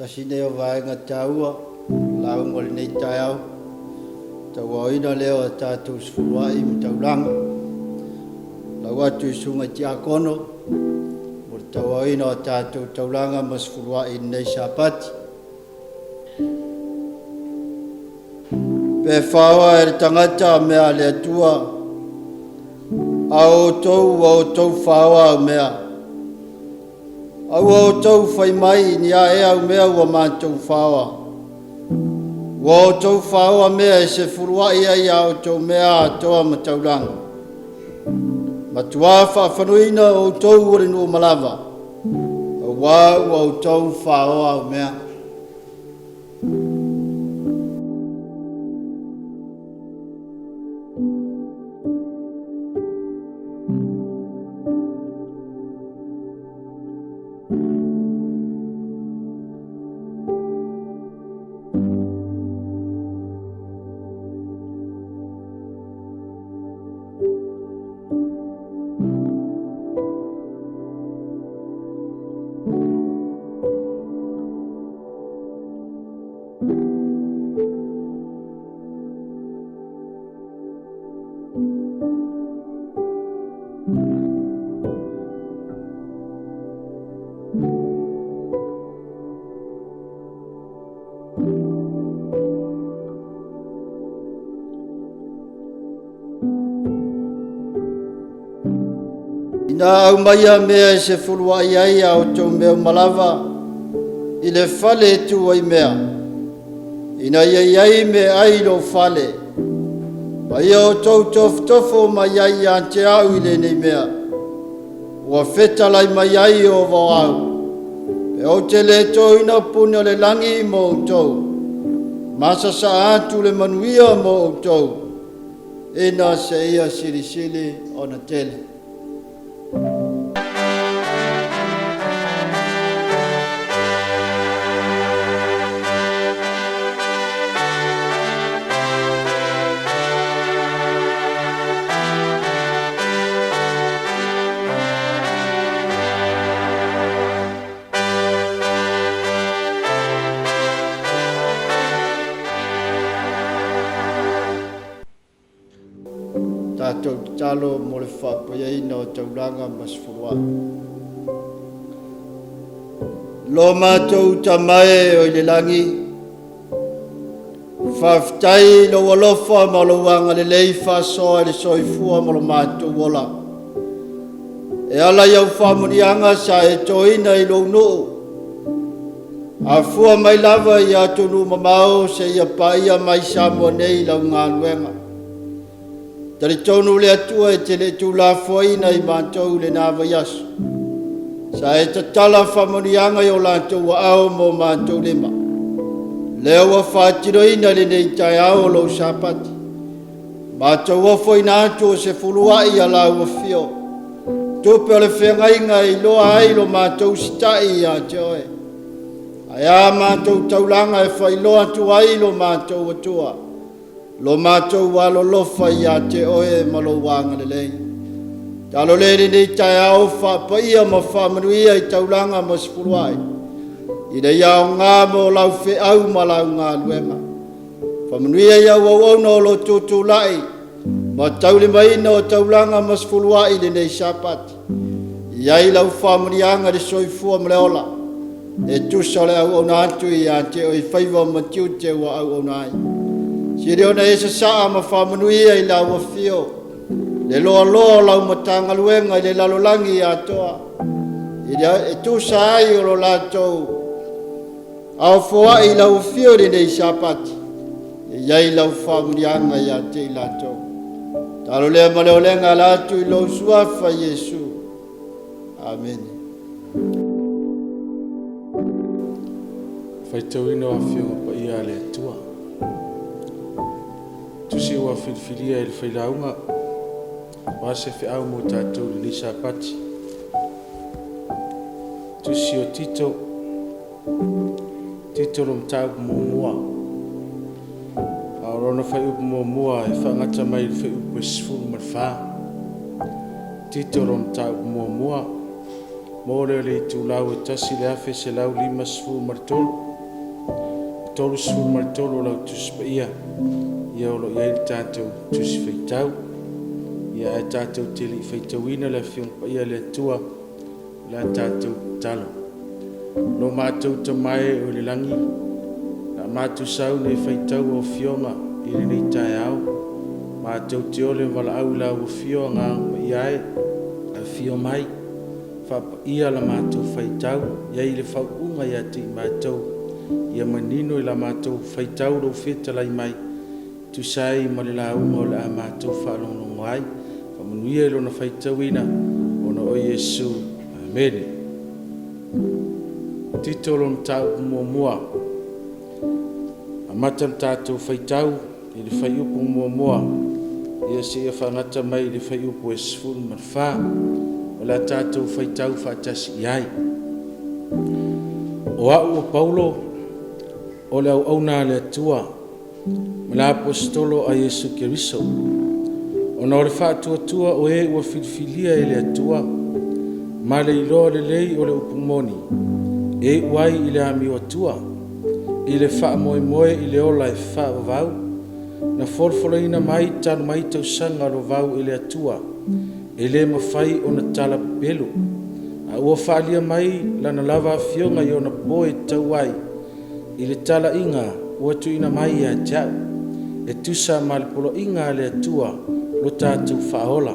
Tasine o vaenga taua, launga le nei tai au. Taua leo a tātou Sefuluai ma Taulauga. Lau atu I sunga ti akono, mo le taua o tātou Taulauga Ma Sefuluai nei Sapati. Pe whaua le tangata mea le atua, a o tau whaua mea. Au tau whai mai ni a au mea ua mātou whaua. Ua o tau whaoa mea e se furuai ai au tau mea atoa ma taulanga. Matua whaafanuina o tau ore no malava. Ua o tau whaoa o mea. Ina au maia mea se furuai ai au tau mea malava i le fale tu ai mea. Ina iai me ai lo fale. Ma ia o tau tofo mai ai ante au i le nei mea. Ua feta lai mai ai o vau au. Pe o te le tau ina pune o le langi mo o tau. Masa sa atu le manuia mo o tau. Ina se ia sili o na tele. Tātou talo mo le whapayaina o Taulauga Ma Sefuluai. Lo mātou tamae o le langi, whaftai lo walofa ma lo wanga le lei whasoa le soifua ma lo mātou wola. E ala iau whamurianga sa e toina i lo noo. A fua mai lava i atunu mamao se ia paia mai Samoa nei lau ngā luenga. Tari tonu le atua e te le tu la foina i mātou le nāwa yasu. Sa e ta tala whamonianga i o lātou wa au mo mātou lema. Leo wa whātiroina le nei tai au lo Sapati. Mātou wa foina atu o se fuluai a lau Afio. Tupe o le whengainga i loa ai lo mātou sitai a te oe. Ai a mātou taulanga e whailoa tu ai lo mātou atua. Lo mātou walo lofa i a te oe ma lo wanga le lei. Talo lere nei tai au whapaia ma whamanuia i Taulauga Ma Sefuluai. I le iau ngā mo lau whe au ma lau ngā luenga. Whamanuia iau au au no lo tūtū lai. Ma taule maina o Taulauga Ma Sefuluai le nei Sapati. Iai lau whamurianga le soifua ma le ola. E tusa le au au na atu i a te oe whaiva ma tiu te wa au au na ai. Siri ona e saa ma whamanuia i lau Afio. Le loa loa lau Matangaluega i le lalolangi i Atua. E tūsa ai o lo lātou. Au fua i lau Afio le nei Sapati. E iai lau whamurianga i a te i lātou. Talo lea ma leo lenga lātu i lau suafa Iesu. Amen. Faitauina o Afioga pa ia le Atua. Tusi ua filfilia i le Failauga. Wa se whiau mo tātou le Sapati. Tusi o Tito. Tito rom tau mo mua. A rona whai upu mo mua e whangata mai le whai upu e sifuru marwha. Tito rom tau mo mua. Mo leo le tu lau e tasi le afe se lau 5 sifuru martolo. Tolu sifuru martolo lau tuspa ia. Ia olo ia le tātou tusi Faitau. Ia e tātou tili Faitauina le Afioga pa ia le Atua. La tātou talo. No mātou tamae o le langi. Na mātou sau ne Faitau o Afioga i le nei tai au. Mātou te ole wala au lau Afioga ngā pa ia e. Afio mai. Whapa ia la mātou Faitau. Ia i le whauunga ia te mātou. ia manino i la mātou whaitau rau whetalai mai, tu sai ma le launga o le a mātou whaalongo ai, whamanuia i lona Faitauina, ona o Iesu. Amen. Tito lona tau mua. A matam tātou whaitau, i le whaiupu mua. Ia se ia whangata mai le whaiupu e sifuru marwha, o la tātou whaitau whaatasi iai. O au o Paulo, o le au auna le atua, ma la apostolo a Yesu Keriso. O na o le whaatua o e ua filifilia e le atua, ma le iloa le lei o le upumoni, e uai i le ami o atua, i le wha moe i le ola e wha o vau, na folfoloina mai tanu mai tausanga lo vau i le atua, e le mawhai o na tala pelu, a ua whaalia mai lana lava Afioga i o na poe tauai, i le tala inga ua tuina mai a jau, e tusa ma le polo inga le atua lo tātou whaola,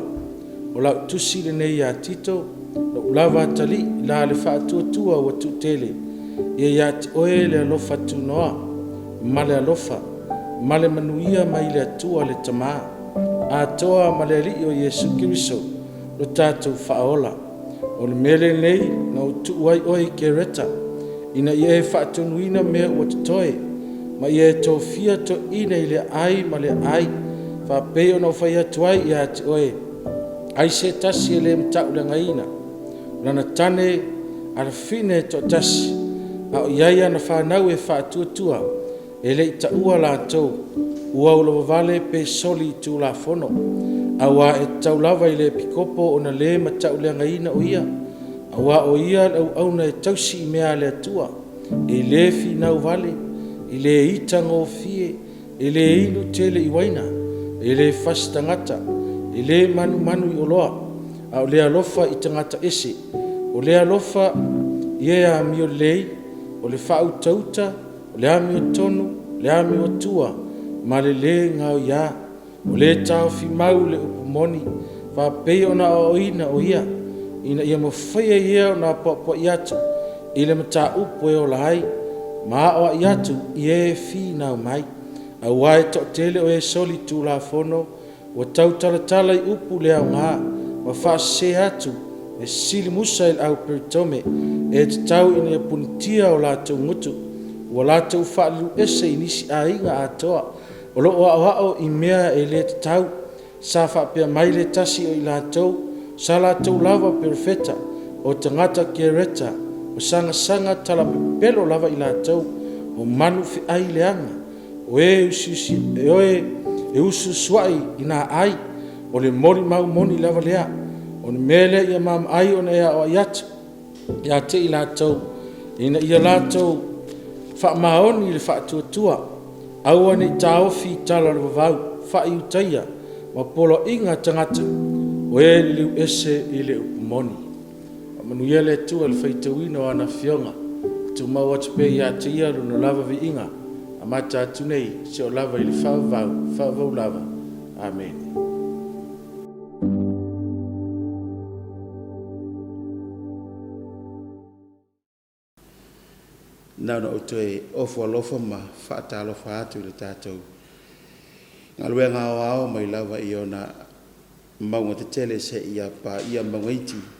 o lau tusi le nei a tito, lo ulava tali la le whaatua ua tutele, ia ia te oe le alofa tunoa, ma le alofa, ma le manuia mai le atua le tamaa, a toa ma le ali o Yesu Kiriso, lo tātou whaola, o le mele nei na utu uai oi ke reta, ina ia e whaatunuina mea ua totoe, ma ia e tō fia to ina i le ai ma le ai, whapeo na whai atuai i a te oe, ai se tasi e le mtau le ngaina, lana tane ala fine to tasi, a o iaia na whanau e whaatuatua, e le ita ua la tau, ua ulo vale pe soli tu la fono, a wa e taulauga i le pikopo o na le matau le ngaina o ia, a wa o ia au na e tausi i mea le atua, e le finau vale, i le ita ngofie, e le inu tele i waina, e le fastangata, e le manu i oloa, a o le alofa i tangata ese, o le alofa i e a mio lei, o le whau tauta, o le ami o tonu, le ami o tua, ma le ngau ia, o le tau fi mau le upumoni, fa pei ona o ina o ia, ina ia mo whaia ia o na popo iatu, i le mata upo e o lahai, ma o iatu i e fi nau mai, a wae to tele o e soli tu la fono, o tau talatala i upu le au ngā, ma wha se atu, e sili musa il au peritome, e te tau ina ia punitia o la tau ngutu, o la tau whaalu ese inisi a inga a toa, o lo o ao i mea e le te tau, sa whapea mai le tasi o i la tau, sa la tau lava perfeta, o tangata ke reta, o sanga tala pepelo lava i la tau, o manu fi ai leanga, o e usu suai ina ai, o le mori mau moni lava lea, o ne mele ia mam ai o ne o iatu, ia te i la tau, ina ia la tau, wha maoni le wha tua, aua ni taofi tala le vavau, wha i utaia, ma polo inga tangata, o e liu ese i le upumoni. Manuia le tua le Faitauina o ana Afioga, tu mau atu pe ia te ia luna lava vi inga, a mata atu nei, se o lava i le whaavau lava. Amen. Nana o te ofo alofa ma whaata alofa atu le tātou. Ngā lue ngā ao mai lawa i ona maunga te tele se ia pa ia maungaiti.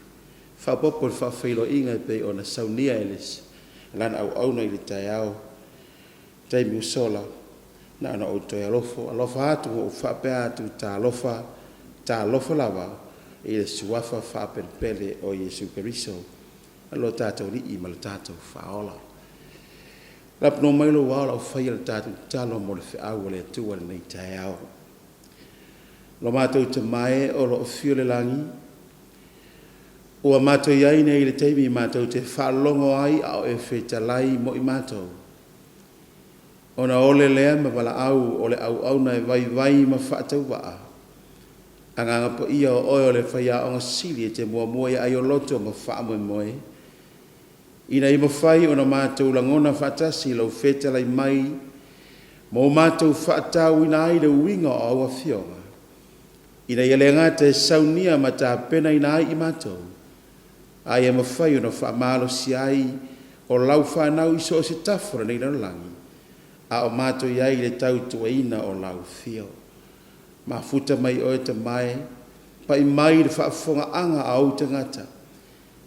Whapopo le whawhailo inga pe ona Sauniga eles. Lana au na i le tai au. Taimi usola. Nana o te alofa atu o whapea atu ta alofa lawa i le suafa whapelpele o Yesu Keriso. Alo tātou li i malo tātou whaola. Rap no mailo wala o whaia le tātou talo mo le whiau le tua le nei tai au. Lo mātou te mai o lo o fio le langi. O a mātou iai nei le teimi mātou te whaalongo ai au e whetalai mo i mātou. O na ole lea ma wala au o le au na e vai ma whaatau waa. Anganga po ia o oi o le whaia o ngasili e te mua ia ai o loto ma whaamoe moe. Ina i mawhai o na mātou langona whaatasi lau whetalai mai, mo mātou whaatau ina ai le uinga o au Afioga. Ina i le ngata e Sauniga ma tā pena ina ai i mātou. Ai e mawhai o na whaamalo si ai o lau whanau iso o se tafora nei langi, a o mātou iai le tau tuaina o lau fio. Ma futa mai o e te mai, pa i mai le whaafonga anga a au te ngata.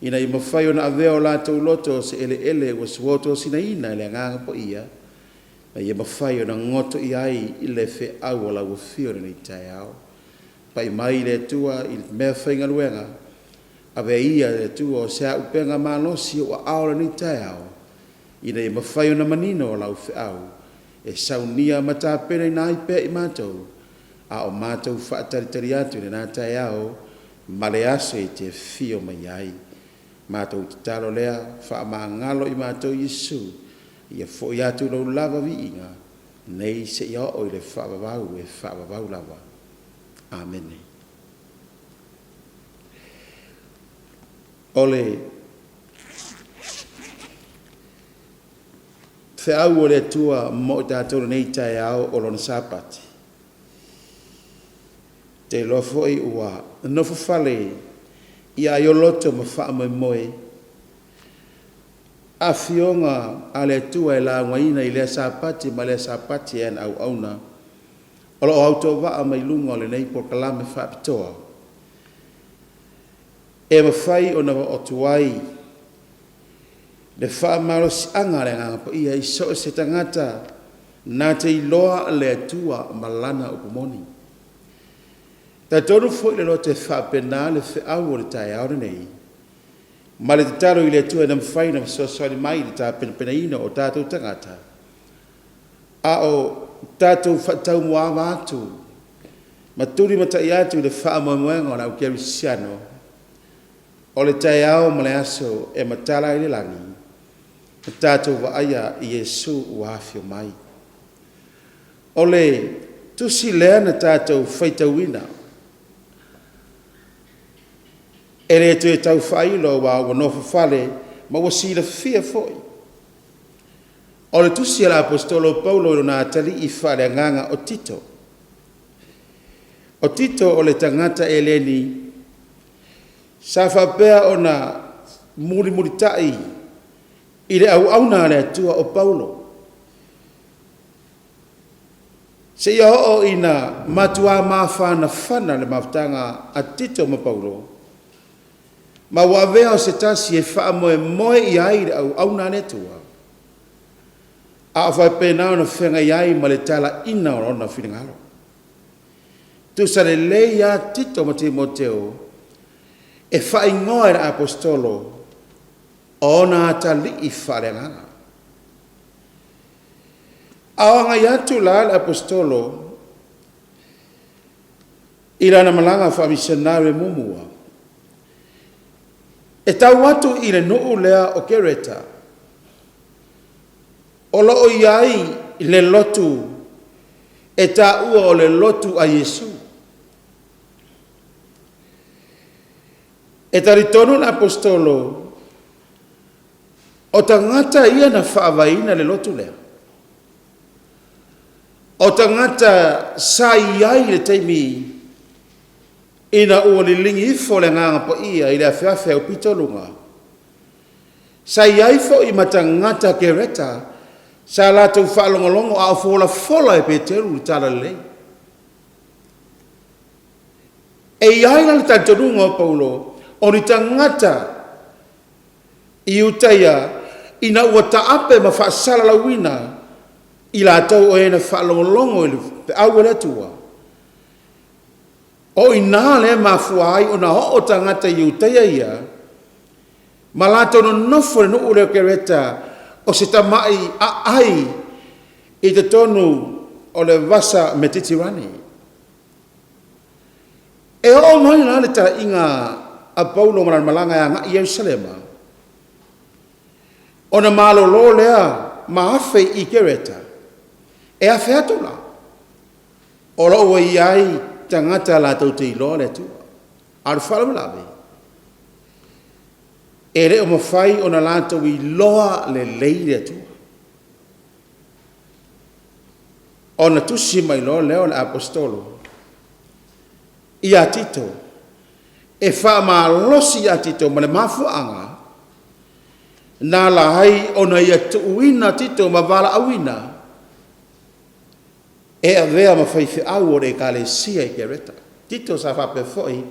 Ina i mawhai o na avea o lātou loto se ele wa suoto sina ina le nganga po ia, na i mawhai o na ngoto i ai i le whe au o lau fio nei tai au. Pa i mai le tua i mea whainga luenga, ave ia le tua o sea upenga malosi o aora ni tai au, ina i mawhai o na manino o lau whe au, e saunia matapene na ipe i mātou, a o mātou whaataritari atu ni nā tai au, male ase i te fio mai ai. Mātou te talo lea, wha maa ngalo i mātou Yesu, ia fo i atu lau lava vi inga, nei se ia o i le whaavavau e whaavavau lava. Amen. Ole, te au o le tua mo tātou nei tai au o lona Sapati. Te lofo i ua, nofo fale, ia i o loto ma wha moe moe. Afioga a le tua e la ngaina i le Sapati ma le Sapati en au auna. O lo auto wa mai lunga le nei por kalame Faapitoa. E mawhai o na o tuai. Le wha maros anga le nganga po ia i so se tangata na te iloa le tua malana upumoni. Ta tonu fo le lo te wha pena le wha au o le tai au nei. Ma le te taro i le tua na mwhai na so mai le ta pena ina o tātou tangata. A o tātou whatau mua wātu. Ma turi matai atu le wha moemoenga o na ukia risiano. O le tai au ma le aso e matala i le langi. Tātou wa aya i Yesu uafio mai. O le tusi lea na tātou Faitauina. E le tu e tau whailo wa wanofa fale ma wasila fia foi. O le tusi ala apostolo Paulo i na atali i whale nganga o Tito. O Tito o le tangata eleni sa whapea o na muri tai i le au auna le atua o Paulo. Se ia o ina matua mawhana whana le maftanga a Tito ma Paulo. Ma wawea o se tasi e wha moe i ai le au auna le tua. A whai pēnao na whenga i ai ma le tala ina o rona whiringalo. Tu sa le lei a Tito ma Timoteo e wha ingoa le apostolo o na atali i whare nganga. Awanga i atu la le apostolo i rana malanga wha misionare mumua. E tau atu i le nuu lea o kereta. O lo o iai le lotu e ta ua o le lotu a Yesu. E taritonu na apostolo o tangata ia na Faapitoa le lotu lea. O tangata sa iai le teimi ina ua lilingi ifo le nganga po ia i le awhiawhia o pitolunga. Sa iai fo i matangata kereta sa lātou whaalongolongo a fola e Peteru i tala lei. E iai la le tantonunga o Paulo o ni tangata i utaia ina ua taape ma whaasala lawina i lātou o ena whaalongolongo i le au le tua. O ina le mafuai o na ho o tangata i utaia ia ma lātou no nofo le nuu leo kereta o se tamai a ai i te tonu o le vasa me titirani. E o mai na le ta inga a Paulo malanga ya nga i Yerusalema. O na malo lo lea maafe i kereta. E a featula. O lo ua i ai tangata la tau te ilo le tua. Aru whalamalawe. E re o mawhai o na lātou i loa le leire tua. O na tusi mai loa leo le apostolo. I a Tito. E wha maa losi a Tito ma le mafuanga. Nā la hai ona ia tuuina tito ma wala awina. E a vea ma whaiwhi au o re kalesia I ke reta. Tito sa whape foi.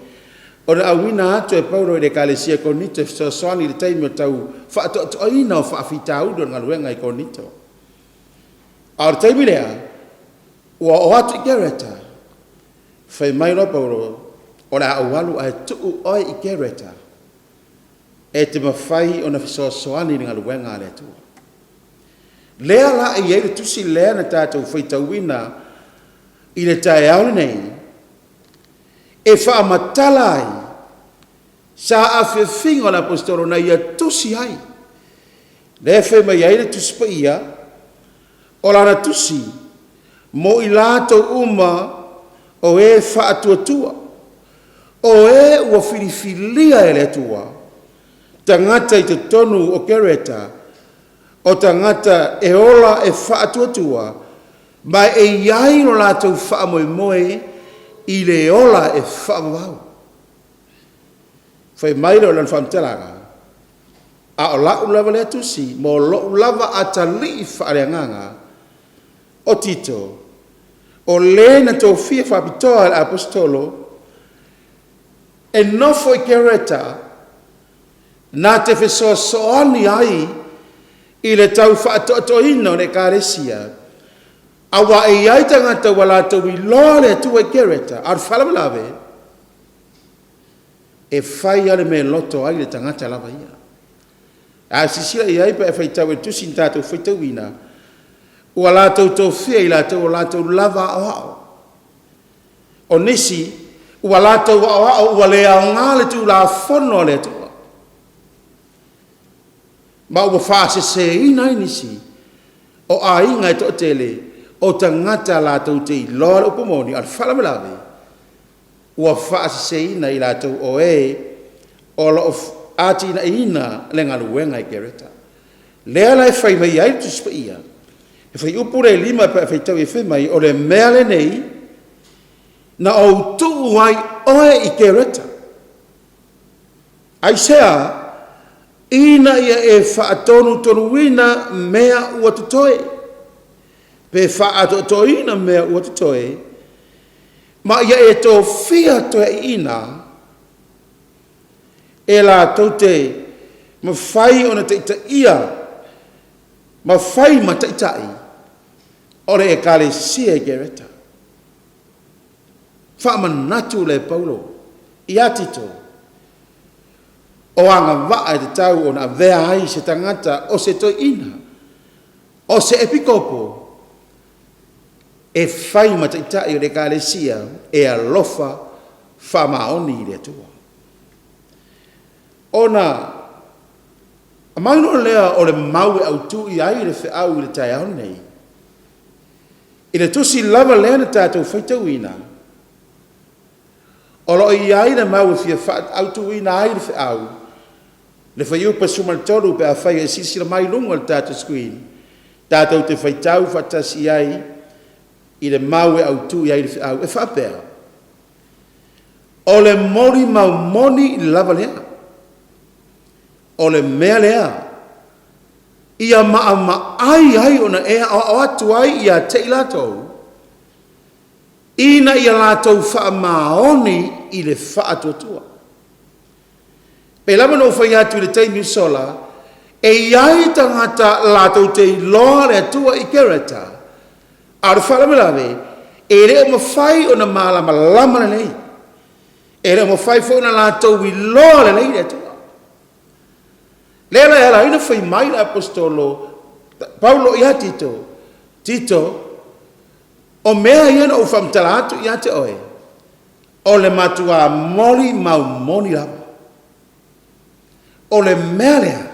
O re awina atu e pauro e re kalesia konito. So soani le taimi o tau whaatoina o whaafitaudo ngā luenga I konito. A re taimi lea. Ua o atu I ke reta. Whai mai no pauro. O re a awalu a tuu oi I ke reta. E te mawhai o na fisoasoani ngā luenga le tua. Lea la e iei le tusi lea na tātou Faitauina I le tae aole nei. E whaamatala ai. Sa awhiwhinga la apostolo na ia tusi ai. Lea whai mai ai le tusi pa ia. O lana tusi. Mo I lātou uma o e whaatuatua. O e ua whiriwhilia e le tua. Tangata I te tonu o kereta. O tangata e ola e whaatuatua, mai e iai no lātou whaamoemoe I le ola e whaamawau. Whai mairo lan whaamtalaga, a o lau lava le atusi, mo lo lava atali I whaareanganga, o tito, o le na tō fia Faapitoa al apostolo, e nofo I kereta, nā te whesoasoani ai, I le tau whaatotoina o le kāresia. Awa e iai tangata wala tau I loa le atua I kereta. Ar whalamalawe. E whai ale me loto ai le tangata lava ia. A sisira iai pa e whaitau e tusin tātou Faitauina. Ua la tau tō whia I la tau o la tau lava o ao. O nisi, ua la tau o ao ua le ao ngā le tu la whono le atua. Ma ua whaase se ina inisi. O a inga e to tele. O tangata la tau te I loa le upamoni. Ar whalamalawe. Ua whaase se ina I la tau o e. O lo ati ina ina le ngaluenga I kereta. Lea lai whai mai ai tu spa ia. E whai upure lima pa e whai tau e whai mai. O le mea le nei. Na o tu wai oe I kereta. Ai sea. Ina ia e whaatonu tonuina mea ua tutoe. Pe whaatotoina mea ua tutoe. Ma ia e tō whia toe ina. E la taute ma whai ona teita ia. Ma whai ma teitai. Ore e kale sia e gereta. Whaamanatu le Paulo. Ia tito. O anga waa e te tau o na vea hai se tangata o se toi ina. O se epikopo. E whai mataitai o le kālesia e alofa whamaoni I le tua. Ona, a maino lea o le mau e au tu I ai le whiau I le tai au nei. I le tusi lava lea na tātou Faitauina. O lo I ai le mau e whia whaat au tu ina ai le whiau. Le whaiu pa sumaltoru pe a whai e sisira mai lungo al tātou screen. Tātou te whaitau whatasi ai I le mau e au tu I ai le whiau. E whapea. O le mori mau moni I lava lea. O le mea lea. Ia maa ai ona ea o atu ai ia te I latou. Ina ia latou wha maoni I le wha atuatua. Pe lama no whai atu le teimi sola, e iai tangata latou te loa le atua I kereta. Aru whalamelawe, e reo ma whai o na malama lama le nei. E reo ma whai fo na latou I loa le nei le atua. Lela ela ina whai mai le apostolo, Paulo ia tito, tito, o mea iana o whamtala atu ia te oe, o le matua moli mau moni lava. O le mea lea,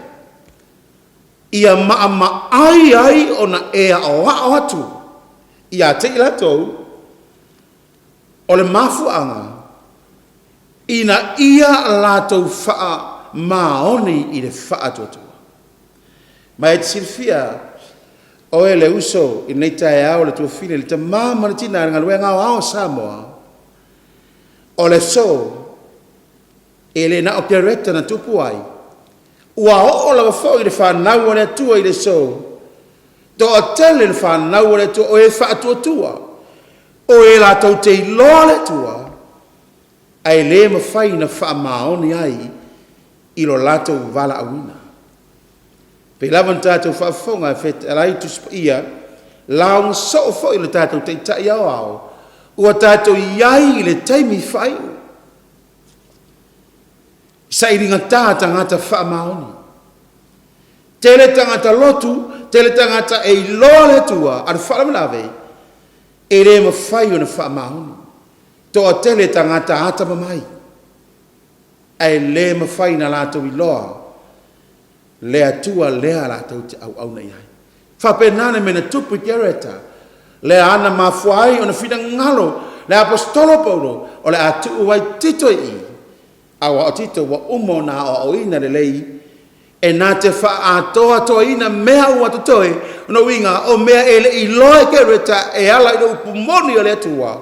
ia maa ai o na ea o atu, ia te ilatou, o le mafuanga, ina ia latou faa maoni I le wha atuatua. Mai te silfia, o e le uso I nei tae au le tua fine, le ta mamana tina ngā lue ngā ao Samoa, o le so, e le na o kereta na tupu ai, ua o la fo i le whanau o le atua i le so. To a tele le whanau o le atua o e whaatua tua. O e la tau te iloa le tua. Ai le mawhai na whaamaoni ai i lo lato vala awina. Pe lawan tātou whaafonga e whet alai tu ia laong so fo i le tātou te tai au au. Ua tātou iai i le taimi whai. Sa i ringa tā tangata whaamaoni. Tele tangata lotu, tele tangata e iloa le tua, ar whaamalawe, e re mawhai o na whaamaoni. Toa tele tangata ata mamai. Ai le mawhai na lātou iloa, le atua lea lātou te au nei ai. Whapenane mena tupu kereta, le ana mafuai o na whina ngalo, le apostolo paulo, o le atu wai tito i, awa o tito wa umo na o ina le lei, e nā te wha atoa toa ina mea ua tutoe, no winga o mea ele i loe kereta e ala i lo upumoni o le atua.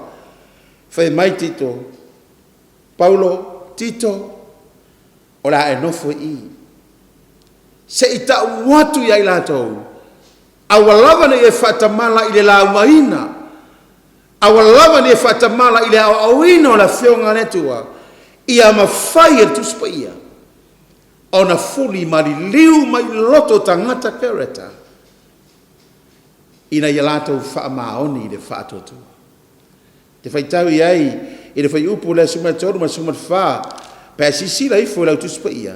Whai mai tito, paulo, tito, o la e nofo i. Se i ta watu iai lātou, awalawana i e whatamala i le la umaina, awalawana i e whatamala i le auina o la whionga netua, i a mawhai e tuspa ia, o na fuli mari liu mai loto tangata kereta, ina i lātou whaamaoni i le whaatotua. Te whaitau iai, i le whai upu le sumatoru ma sumatwha, pe sisila i fo lau tuspa ia.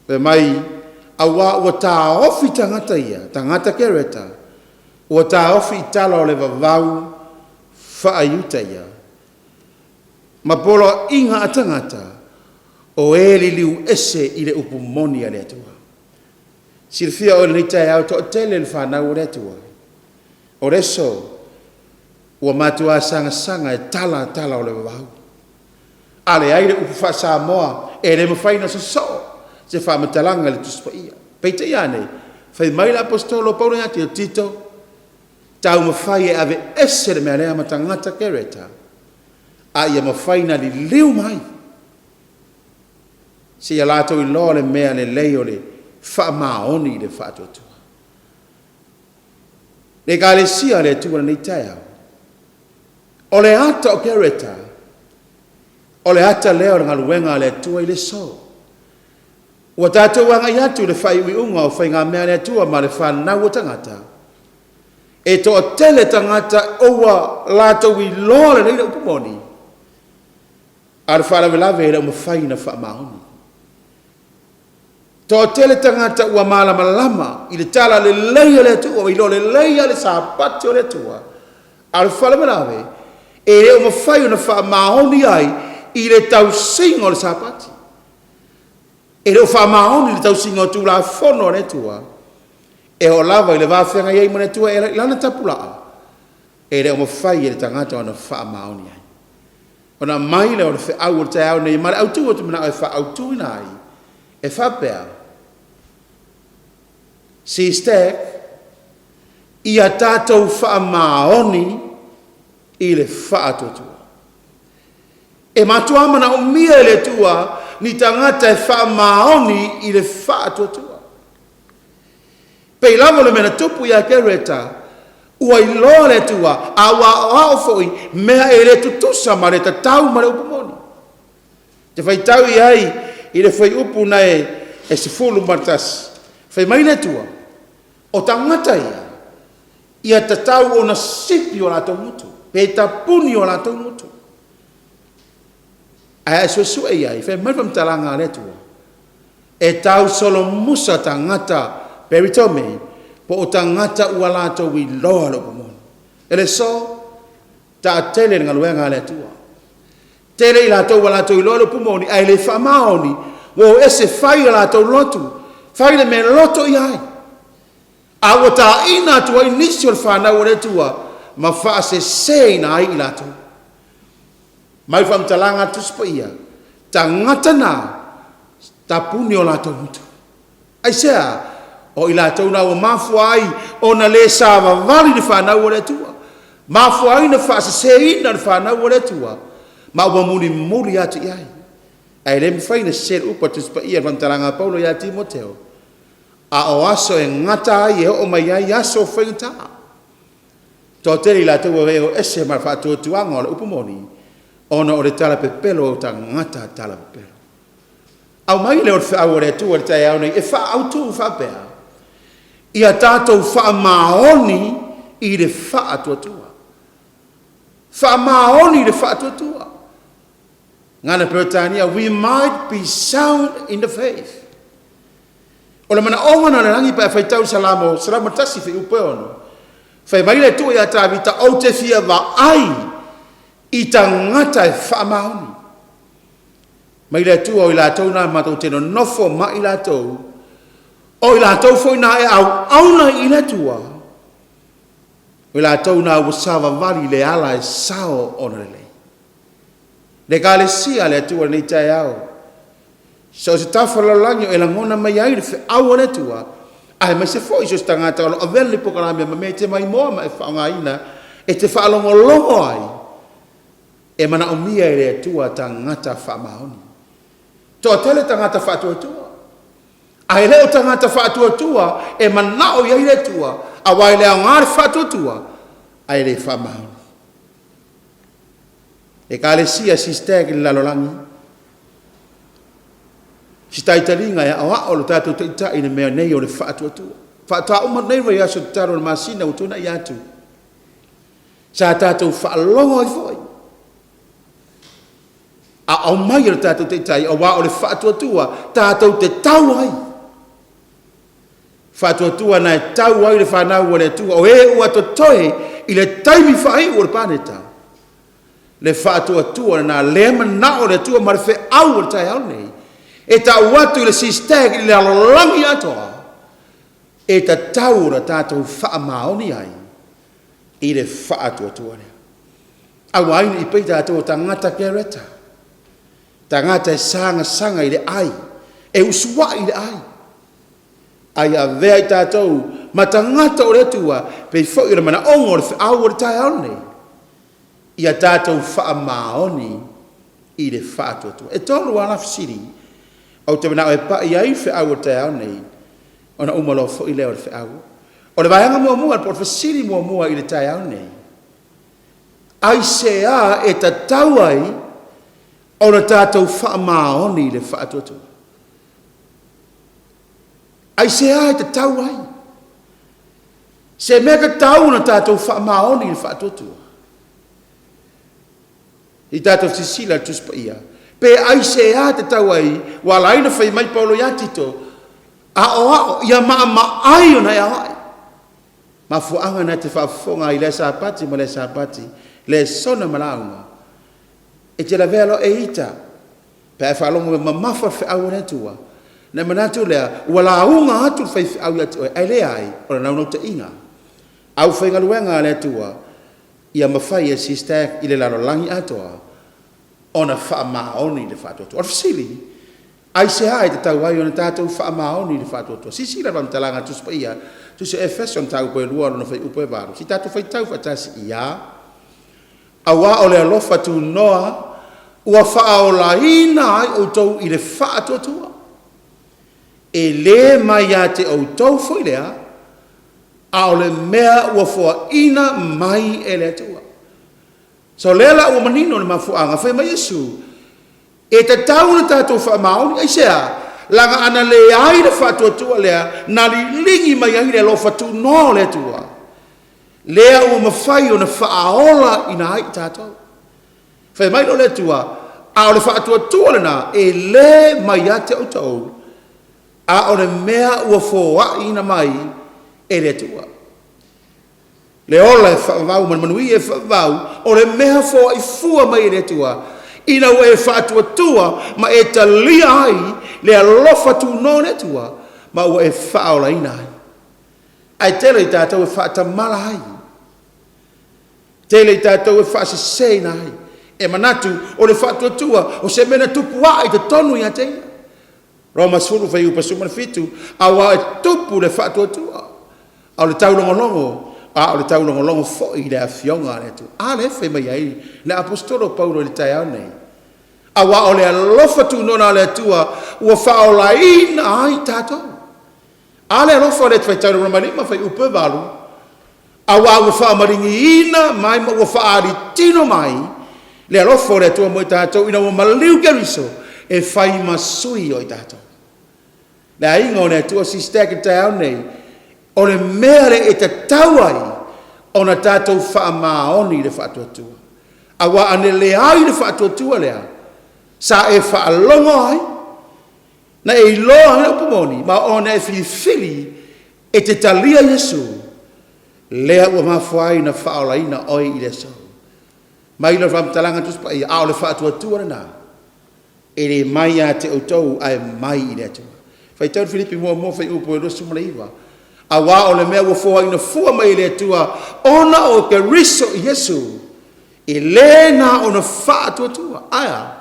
Pe mai, awa ua tā ofi tangata ia, tangata kereta, ua tā ofi i tala o le vavau, whaayuta ia. Ma polo inga a tangata, o e li liu ese i le upu moni a le atua. Sirfia o le nitai au to tele le whanau o le atua. O reso, ua matua sanga e tala o le vavau. Ale aire upu wha Samoa, e le mawhaina so, se wha matalanga le tuspa ia. Peite iane, whai mai la apostolo Paulo yati o Tito, tau mawhai e ave ese le mea lea matangata kereta, a ia mawhaina li liu mai. Se ia lato i loa le mea le leo le wha maoni le wha atotua. Le ka le sia le tua nei taiau. O le ata o kereta, o le ata leo ngā luenga le tua i le so. Ua tātou wanga i atu le whai ui unga o whai ngā mea le tua ma le whanau o tangata. E to o tele tangata oua lātou i loa le reina upumoni. A le whara velave e le umawhaina wha maoni. To o tele tangata ua malama lama i le tala le leia le tua, i lo le leia le Sapati o le tua. A le whara velave e le umawhaina na wha maoni ai i le tau singo le Sapati. E le wha maoni le tau singo tu la fono le tua. E o lava i le wawhenga iei mo le tua e lana tapulaa. E le umawhaina le tangata o na wha maoni ai. O na mai le o le wha au o te au nei, ma le autu o tu mana o e wha autu ina ai. E whapea. SISDAC i a tātou wha maoni i le wha atotua. E matua mana o mia le tua ni tangata e wha maoni i le wha atotua. Pei lavo le mena tupu i a kereta, ua i loa le tua, a wa o foi, mea e le tutusa ma le tatau ma le upumoni. Te whaitau i ai, i le whai upu na e sefulu matas. Whai mai le tua, o tangata ia tatau o na sipi o lātou mutu, pe tapuni o lātou mutu. Ai suesua ia, whai mai whamtalanga le tua. E tau Solomona tangata, peritome, po o tangata ua lātou i loa lo pumoni. E le so, ta tele ngā luenga le tua. Tele i lātou ua lātou i loa lo pumoni, ai le whamaoni, wo ese whai lātou lotu, whai le me loto i ai. A ua ta ina tua i nisi o le whanau le tua, ma wha se ina ai i lātou. Mai whamtalanga tuspa ia, ta ngata nā, ta puni o lātou mutu. Ai sea, o i lātou nā o mafua ai, o na le Savaii ni whanau le tua. Mafua ai na wha se ina le whanau le tua, ma ua muni muri atu i ai. Ai le mwhai na ser upa tuspa ia vantaranga Paulo ia Timoteo. A o aso e ngata ai e o mai ai aso whaita. Tō teri la tau reo ese mar whātua tuanga o le upumoni. Ona o le tala pepelo o ta ngata tala pepelo. Au mai le o le whaau o le tua le tai au nei, e wha au tu whapea. Ia tātou wha maoni i le wha atua tua. Wha maoni i le wha atua tua. Ngana Britania, we might be sound in the faith. O le mana onga na le rangi pa faitau salamo tasi fi upeono. Fai mai le tua ia tāwita au te fia wa ai i ta ngata e wha maoni. Mai le tua o i la tau na matou teno nofo ma i la tau. O i la tau foi na e au na i le tua. O i la tau na wasawa wali le ala e sao ona le lei. Le gale sia le tua nei tai au. So se tafala lanyo e la ngona mai ai le fe au le tua. Ai mai se foi so stangata o avele pokalame ma me te mai moa ma e whaongaina e te whaalongo ai. E mana o mia e le tua ta ngata whamaoni. Tō tele ta ngata whaatua tua. Ai leo ta ngata whaatua tua e mana o iai le tua. A wai leo ngāre whaatua tua. Ai le whamaoni. E ka le sia SISDAC i lalolangi. Si taitaringa e awa o lo tātou taitai na mea nei o le whaatua tua. Whaatua uma nei rei aso taro na masina utuna i atu. Sa tātou whaalongo i foi. A au mai o tātou taitai awa o le whaatua tua, tātou te tau ai. Whaatua tua na e tau ai le whanau o le tua. O e ua to toe i le taimi whai o le pāneta. Le whaatua tua na lema na o le tua marwhe au o le tai au nei. E ta watu i le SISDAC i le alolangi atoa. E ta taura tātou wha maoni ai. I le whaatua tua lea. Au aina i pei tātou ta ngata kereta. Ta ngata e sanga i le ai. E usua i le ai. Ai a vea i tātou ma ta ngata o le tua. Pei fo i le mana ongo le whaau o le tai au nei. Ia tātou wha maoni i le whaatua tua. E tolu ala fisiri. Au te mana o e pa i ai whaau o te au nei. O na umalo fo i leo le whaau. O le vaianga mua, po fasiri mua i le tai au nei. Ai se a e ta tau ai o na tātou wha maoni i le whaatua tua. Ai se a e ta tau ai. Se mea ka tau na tātou wha maoni i le whaatua tua. I tātou sisila tuspa ia. Pe ai se a te tau ai, wala aina whai mai Paulo ia tito, a ia maa ai o na ia ai. Ma fuanga na te whaafonga i le Sapati ma le Sapati, le sona malaunga. E te la velo e ita, pe e whaalongo me mamafa whiau na tua. Na manatu lea, wala unga atu whai whiau ia tua, ai le ai, o na naunau te inga. Au whai ngaluenga le tua, ia mawhai e SISDAC i le lalolangi atoa, ona wha maoni le whaatua tua. Or fasili, ai se hai te tau ai ona tātou wha maoni le whaatua tua. Si sila ram talanga tuspa ia, tusi e feson tau koe lua lona whai upo e waru. Si tātou whai tau whatasi ia, awa o le alofa tu noa, ua wha o la ina ai o tau i le whaatua tua. E le mai a te o tau fwoi lea, a o le mea ua fua ina mai e le tua. So lela ua manino le mafuanga, whai mai Yesu, e te tau na tātou wha maoni, ai sea, langa ana le ai le whaatua tua lea, na li lingi mai ai le lofa tu no le tua. Lea ua mawhai o na whaaola ina ai tātou. Whai mai lo le tua, a o le whaatua tua le na, e le mai ate o tau, a o le mea ua fua ina mai, e le tua. Le ola e whaavau, manui e whaavau, o le mea fo i fua mai le tua. Ina ua e whaatua tua, ma e talia ai, le alofa tu no le tua, ma ua e whaola ina ai. Ai tele i tātou e whaatamala ai. Tele i tātou e whaasisei na ai. E manatu, o le whaatua tua, o se mena tupu ai te tonu i a te. Roma suru whai upa sumana fitu, a wa e tupu le whaatua tua. A le taulongolongo, a le taulongolongo fo i le Afioga le tu. A le whai mai ai, le apostolo Paulo le tai au nei. Awa o le alofa tu nona le tua, ua whaolaina ai tātou. Ale alofa le Faitauina Romalima fai upe walu, awa ua whaamaringi ina mai ma ua whaari tino mai, le alofa le tua mo i tātou, ina ua maliu geriso, e whai masui o i tātou. Le ainga o le tua SISDAC te au nei, o le mea le e te tauai, o na tātou whaamaoni le whaatuatua. Awa ane le ai le whaatuatua lea, sa e whaalongo ai, na e loa hana upamoni, ma o na e whiwhiri e te talia Yesu, lea ua mafuai na whaolaina oi i le sau. Mai la whamtalanga tuspa i ao le whaatuatua na, e le mai a te autou ai mai i le atua. Faitauina Filipi mua whai upo e rosu maleiwa, a wā o le mea ua fua ina fua mai le atua, ona o ke riso i Yesu, e le na o na whaatuatua, aia,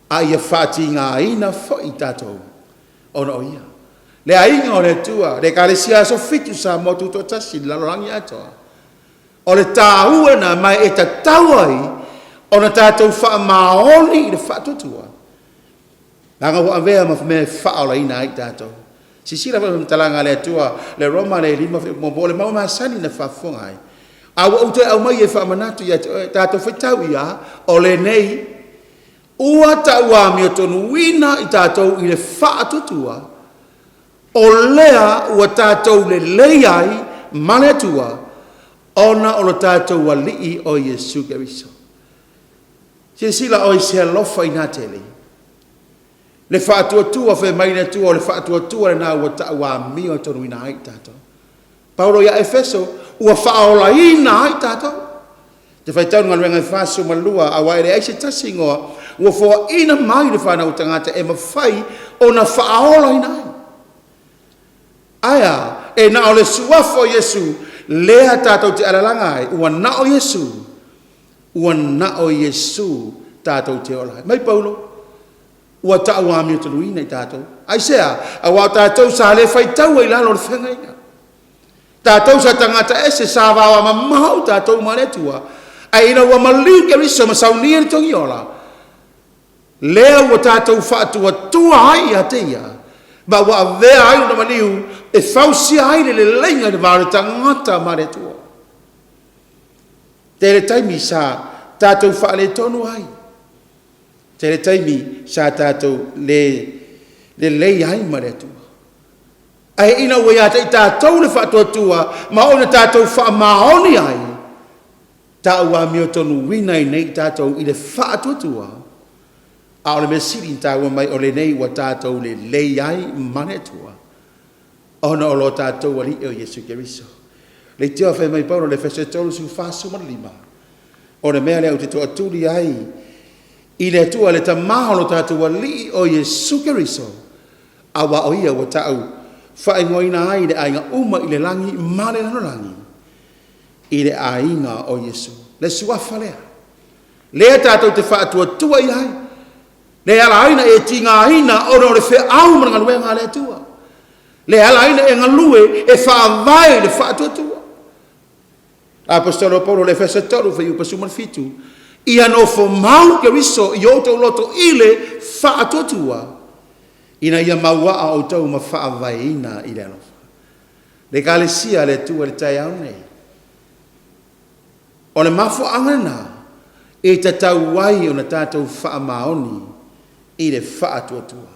a ia whaati ngā ina fo i tātou, ona o ia. Le ainga o le tua, le kālesia so fitu sa motu to tasi, lalorangi atoa. O le tāua na mai e ta tauai, ona tātou wha maoni i le whaatuatua. Langa wa avea ma me whaola ina i tātou. Sisira wa mtalanga le tua, le Roma le lima mo le mau masani na whafonga ai. Awa utoe au mai e whamanatu ia tātou whaitau ia, o le nei, ua taua mi o tonu wina i tātou i le whaatutua, o lea ua tātou le leiai mane tua, ona o le tātou wa lii o Yesu Keriso. Sila o i se lofa i nā tele. Le whaatuatua whe maina tua o le whaatuatua le nā ua taua mi o tonu wina ai tātou. Paulo ia Efeso, ua whaola ina ai tātou. Te whaitaunga luenga i whāsu malua, a waere aise tasi ngoa, ua fua ina mai le whanau tangata e mawhai o na whaola ina ai. Aia, e na o le suafo Yesu, lea tātou te alalanga ai, ua na o Yesu, ua na o Yesu tātou te olai. Mai Paulo, ua taua mi o taluina i tātou. Aisea, a wā tātou sa le whaitau i lalo le whengaina. Tātou sa tangata ese sa wawa ma mahau tātou maretua, a ina ua maliu ke riso ma Sauniga ni tongi ola. Lea ua tātou whaatua tua hai a teia, ma ua vea ai una maliu e whausia ai le lenga ni vare tangata maretua. Tere taimi sa tātou whaale tonu ai. Tere taimi sa tātou le lei ai maretua. Ai ina ua ia te i tātou le whaatuatua, ma ona tātou whaamaoni ai. Tāua mi o tonu wina i nei tātou i le whaatuatua. A o le mesiri tāua mai o le nei wa tātou le lei ai manetua. Ona o lo tātou wali o Yesu Keriso. Le teo whai mai Paulo le whese tolu su whasu malima. O le mea leo te toa tuli ai. I le tua le ta mahalo tātou wali o Yesu Keriso. Awa o ia wa tāu. Whaingoina ai le ainga uma i le langi male nano langi. I le ainga o Yesu. Le suafa lea. Lea tātou te whaatua tua i ai. Le ala aina e tinga aina o le whe au mana ngaluenga le tua. Le ala aina e ngalue e whaavai le whaatua tua. Apostolo Paulo le whesa toru whi upasuman fitu. Ia no fo mau ke riso i oto loto i le whaatua tua. Ina ia maua a o tau ma whaavai ina i le alofa. Le kalesia le tua le tai au nei. O le mafo angana e te tau wai o na tātou whaamaoni i le whaatuatua.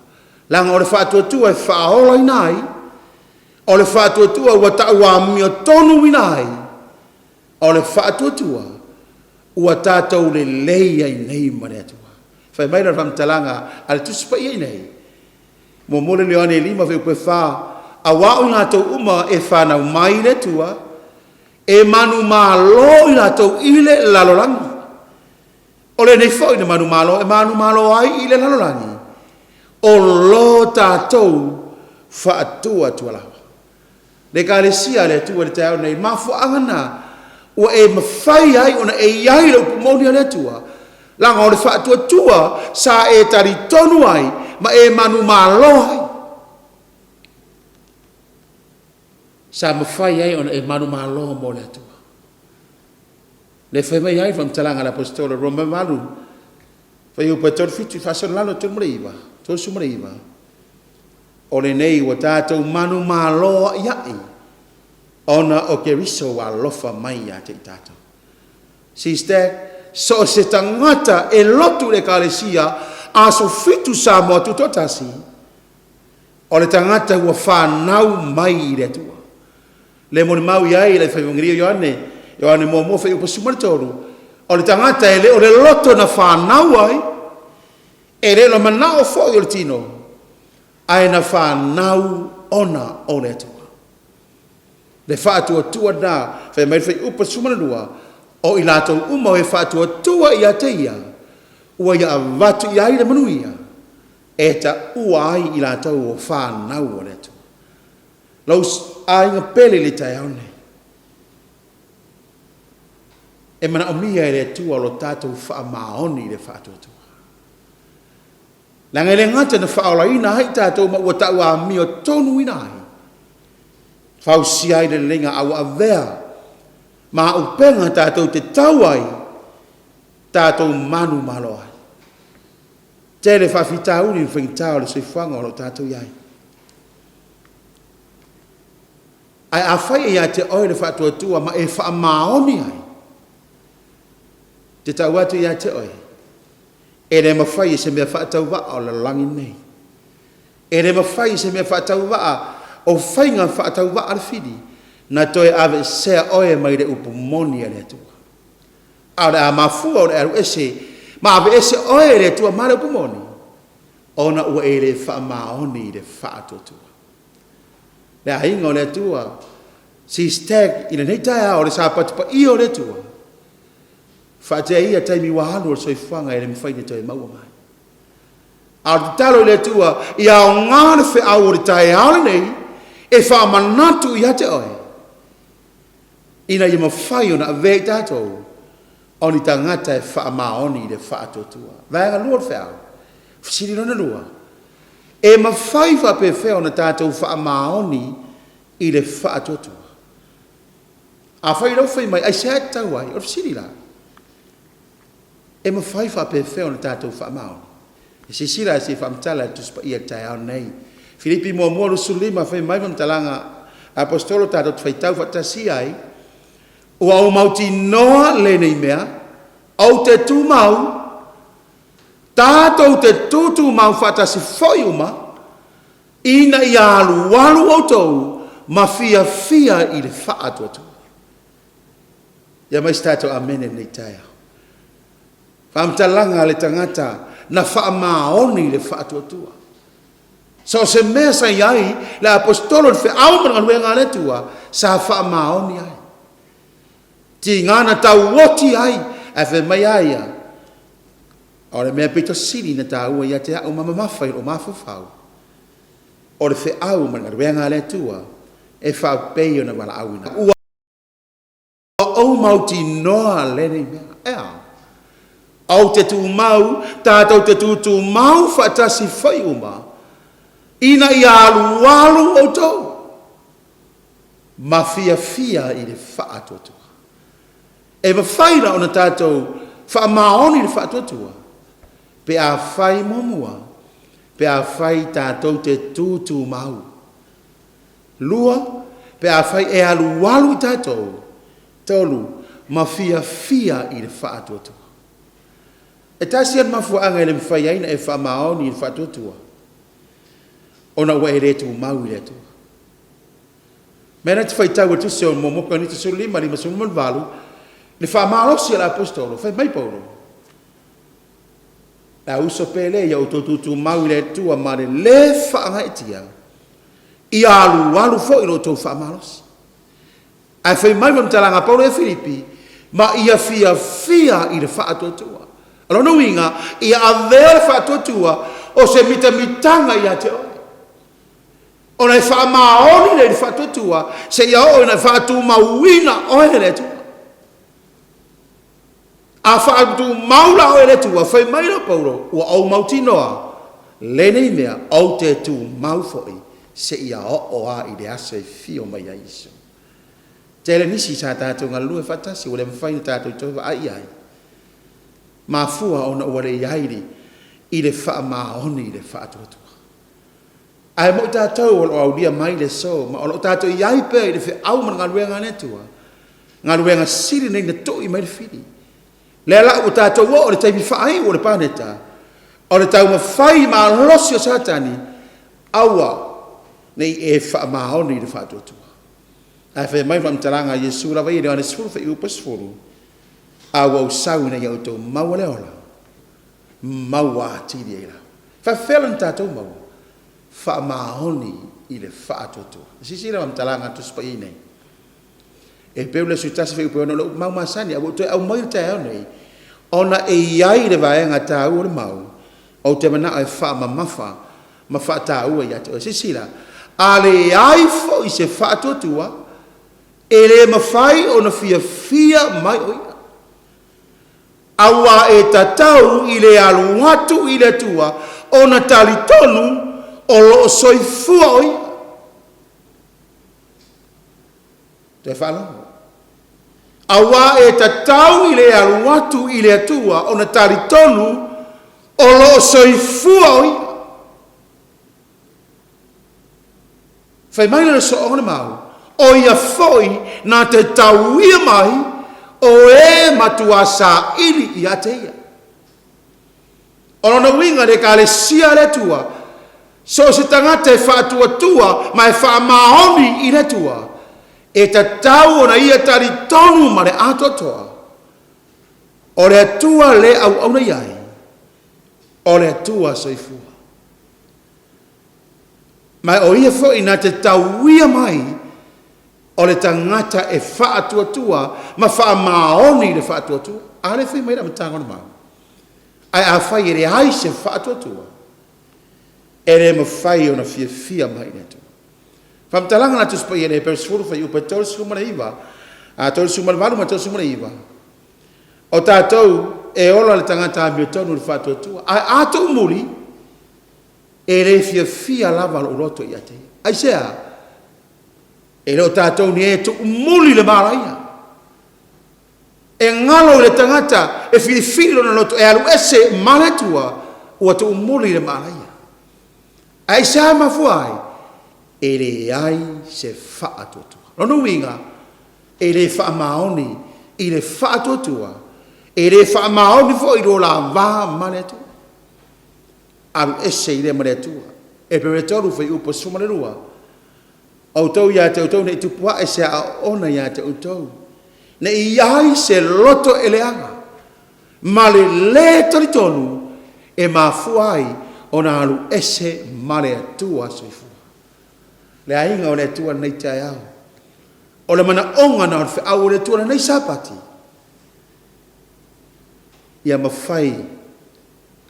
Langa o le whaatuatua e whaahola inai, o le whaatuatua ua tau a mio tonu inai, o le whaatuatua ua tātou le leia i nei mareatua. Whai maira whamtalanga ale tuspa i nei. Mo mole leone lima wheu pe wha, a wau ngā tau uma e whanau mai le tua, e manu malo i rātou i le lalorangi. O le nei fo i le manu malo, e manu malo ai i le lalorangi. O lo tātou whaatua tualawa. Le kālesia le tua le tau nei, mafu angana, ua e mawhai ai, ona e iai le upumoni le tua. Langa o le whaatua tua, sa e tari tonu ai, ma e manu malo ai. Sa mawhai ai ona e manu malo mo le atua. Le whai mai ai whamtalanga la apostolo Roma malu. Whai upa tōru fitu whasana lalo tōru mreiwa, tōru sumreiwa. O le nei wa tātou manu mā loa iai. Ona o ke riso wa lofa mai a te tātou. SISDAC, so se tangata e lotu le kālesia a so fitu sa moa tutotasi. O le tangata ua whanau mai i le tua. Le moni mau iai le whaimungiria Ioane mo whai upa sumaritoru. O le tangata e le o le loto na whanau ai. E le lo manao fo i o le tino. Ai na whanau ona o le tua. Le whaatua tua nā, whai mai whai upa sumarua, o i lātou uma e whaatua tua i a teia, ua ia watu i aile manuia, e ta ua ai i lātou o whanau o le tua. Lau ainga pele le tai aone. E mana o mia e le tua lo tātou wha maoni le whaatua tua. Langa le ngata na whaola ina hai tātou ma ua tau a mio tonu ina ai. Whau si ai le lenga au a vea. Ma upenga tātou te tau ai. Tātou manu malo ai. Te le whawhitau ni whengitau le soifanga o lo tātou iai. Ai a whai ia te oi le whaatua tua ma e wha maoni ai. Te tau atu ia te oi. E le mawhai se mea whaatau waa o le langi nei. E le mawhai se mea whaatau waa o whainga whaatau waa al whiri. Na toi ave sea oe mai le upumoni a le atua. A le a mafua o le aru ese. Ma ave ese oe le atua ma le upumoni. Ona ua e le wha maoni le whaatua tua. Le a inga o le atua. SISDAC i le neitai o le Sapati pa i o le atua. Whaatea ia taimi wahanu o soifanga e le mwhaine toi maua mai. A te talo le tua, i a o ngāne whi au o le tae ale nei, e wha manatu i hate oe. Ina i mawhai o na vei tātou, o ni tangata e wha maoni i le wha atotua. Vaenga lua le whao, whisiri rona lua. E mawhai wha pe whao na tātou wha maoni i le wha atotua. A whai rau whai mai, ai se hate tau ai, o whisiri la. E ma whai wha pe wheo na tātou wha maoni. E se sira e se whamtala tu spa ia tai au nei. Filipi mua mua rusu lima whai mai whamtalanga apostolo tātou tu whaitau whatasi ai. Ua au mauti noa le nei mea. Au te tū mau. Tātou te tūtū mau whatasi whoi uma. Ina i alu walu au tau. Ma fia fia i le wha atu. Ia mais tātou amene nei tai au. Whamtalanga le tangata na wha maoni le wha tua. So se mea sa iai le apostolo le wha aumana lue ngā le tua sa wha maoni ai. Ti ngāna tau woti ai e whe mai ai a. O le mea pito siri na tā ua ia te au mamamawhai o mawhawhau. O le wha aumana lue ngā le tua e wha peio na wala auina. Ua o mauti noa le nei mea. Ea. Au te tū mau, tātou te tū mau whatasi whai uma. Ina i alu walu o tau. Ma fia i le whaatotua. E ma whaira o na tātou wha maoni le whaatotua. Pe a whai momua. Pe a whai tātou te tū mau. Lua, pe a whai e alu walu i tātou. Tolu, ma fia i le whaatotua. E tasian mafua anga ele mwhai aina e wha maoni i whatutua. Ona ua e retu mau i retu. Mena te whaitau atu se o momoka ni te suru lima suru manvalu. Le wha maalosi ala apostolo, whai mai paulo. La uso pele ia o tutu mau i retua ma le wha anga itia. I alu walu fo i lo tau wha maalosi. Ai whai mai mamtalanga paulo e Filipi, ma ia fia i le wha atotua. Alo no inga, ia avea le whaatotua o se mitanga i a te oe. O nei wha maoni le whaatotua, se ia oe nei whaatu mauina oe le tua. A whaatu maula oe le tua, whai maira paulo, ua au mautinoa, le nei mea, au te tu mau foi, se ia o a i le asa i fio mai a iso. Te le nisi sa tātou ngā lue whatasi, o le mwhaina tātou i toa ai ai. mafua ona ua le iai i le whaamaoni i le whaatuatua. Ai mo tātou o aulia mai le so, ma o tātou iai pe i le whiau ma ngā ruenga netua. Ngā ruenga siri nei na toi mai le whiri. Le ala o tātou o le taimi whaai o le pāneta. O le tau ma whai ma losi o satani, aua nei e whaamaoni i le whaatuatua. Ai whai mai whamtaranga Jesu la vai i le ane sfuru whai upa sfuru. Aua o sau nei au tau maua le ola. Maua atiri e la. Whai whelan tātou maua. Whaamahoni i le whaatotua. Sisi la whamtaranga tu spa i nei. E peu le sutasa whi upe ono lo mau masani. Au mai te au nei. Ona e iai le vaenga tā ua le mau. O te mana ai whaamamafa. Ma whaata ua i atu. Sisi la. A le ai fo i se whaatotua. E le mawhai ona fia mai o ia. Awa e tatau i le aluatu i le tua. Ona talitonu. O lo soifua o ia. Te whanau. Awa e tatau i le aluatu i le atua o na taritonu o lo soifua o ia. Whai mai le so ona mau. O ia foi na te tauia mai o e matua sa ili i ate ia. O na winga le ka le sia le tua. So se tangata e whaatuatua ma e whaamahoni i le tua. E ta tau o na ia tari tonu ma le atotoa. O le atua le au au na iai. O le atua soifua. Ma o ia fo ina te tauia mai. O le tangata e whaatuatua ma whaamahoni le whaatuatua. A le whi meira matangona mau. Ai a whai e le haise whaatuatua. E le mawhai o na fia mai netu. Whamtalanga na tuspa i e pers furu whai upa tolu sumana iwa. A tolu sumana waru ma tolu sumana iwa. O tātou e ola le tangata Amituanai le whātua. A ato umuri e le fia lava o roto i ate. Ai sea, e le o tātou ni e tu umuri le maraia. E ngalo le tangata e filo na loto e alu ese maletua o tu umuri le maraia. Ai sa mafuai e le ai se whaatotua. Rono winga e le whaamaoni i le whaatotua. E le whaamaoni fo i rola wā manetua. Aru ese i le manetua. E pe retoru whai upo sumarerua. Au tau ia te utau ne i tupua e se a ona ia te utau. Ne i ai se loto e le anga. Ma le taritonu e mafuai ona alu ese male atua soifua. Le ainga o le atua nei tai au. O le mana onga na o au o le atua nei Sapati. Ia mawhai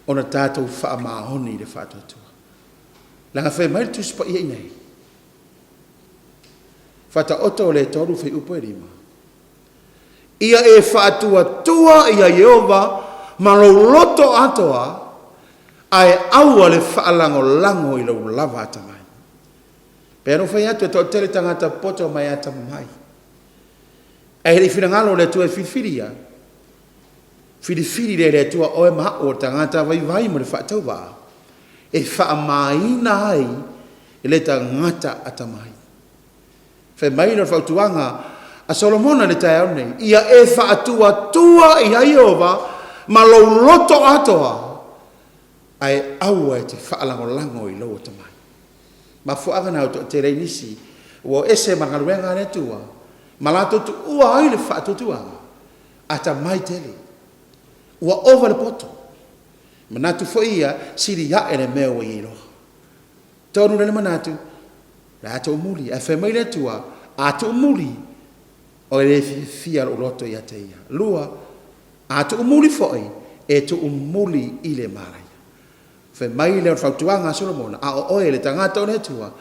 ona tātou whaamahoni le whaatotua. Langa whai mai tu spa ia nei. Whata oto o le toru whai upo e rima. Ia e whaatua tua ia Yehova maloloto atoa ai aua le whaalango lango i lau lava ata mai. Pero whai atu e tō tele tangata poto mai ata mai. E heri whirangalo le tua e whiwhiria. Whiwhiri le tua oe maha o tangata vai mo le whaatauwa. E whaamaina ai e le tangata ata mai. Whai mai no whautuanga a Solomona le tai au nei. Ia e whaatua tua i Jehova ma lau loto atoa. Ai aua e te whaalango i lau o tamai. Ma fuaga nau te reinisi, ua ese mangaruenga ne tua, ma lato tu ua ai le whaatutua, a ta mai tele, ua ova le poto, ma natu fo ia, siri ya e le meo i iroha. Tonu le manatu, le ato umuli, e whemai le tua, ato umuli, o le fia o roto i ate ia. Lua, ato umuli foi, e to umuli i le marai. Whai mai leo whautuanga Solomona, a o oe le tangata o le tua,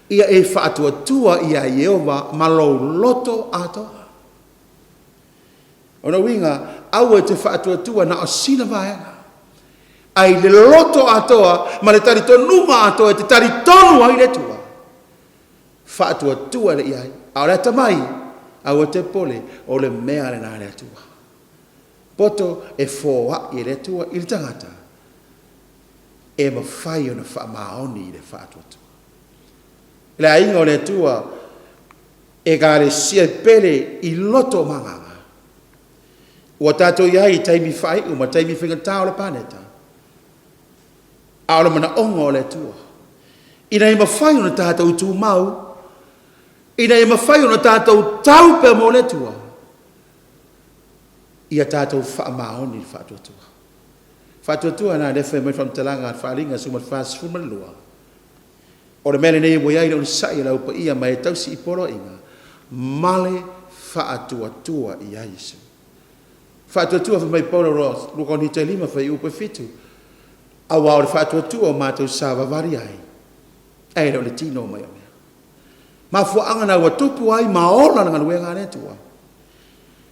ia e whaatua tua ia Yehova malo loto atoa. Ona winga, au e te whaatua tua na o sina vaenga. Ai le loto atoa, ma le taritonunga atoa, te taritonu ai le tua. Whaatua tua le iai, au le tamai, au e te pole, o le mea le nā le tua. poto e fōa i le tua i le tangata. E mawhai o na whaamaoni i le whaatotua. Le ainga o le tua e gare sia pere i loto manganga. Ua tātou iai taimi whai uma taimi whingatā o le paneta. Aola mana onga o le tua. Ina i mawhai o na tātou tū mau. Ina i mawhai o na tātou tau pe mo le tua. Ia tātou whaamaoni i whaatotua. Fatua na lefe mai fam talanga falinga suma fas fuma lua. O le mele nei mo yai o sai la upa ia mai tausi i poro inga. Male fatua tua i Yesu. Fatua mai poro ros, lu kon hita lima fa upa fitu. Awa o fatua ma tu Savaii ai. Ai le tino mai. Ma fu anga na wa tupu ai ma ola nga luenga ne tua.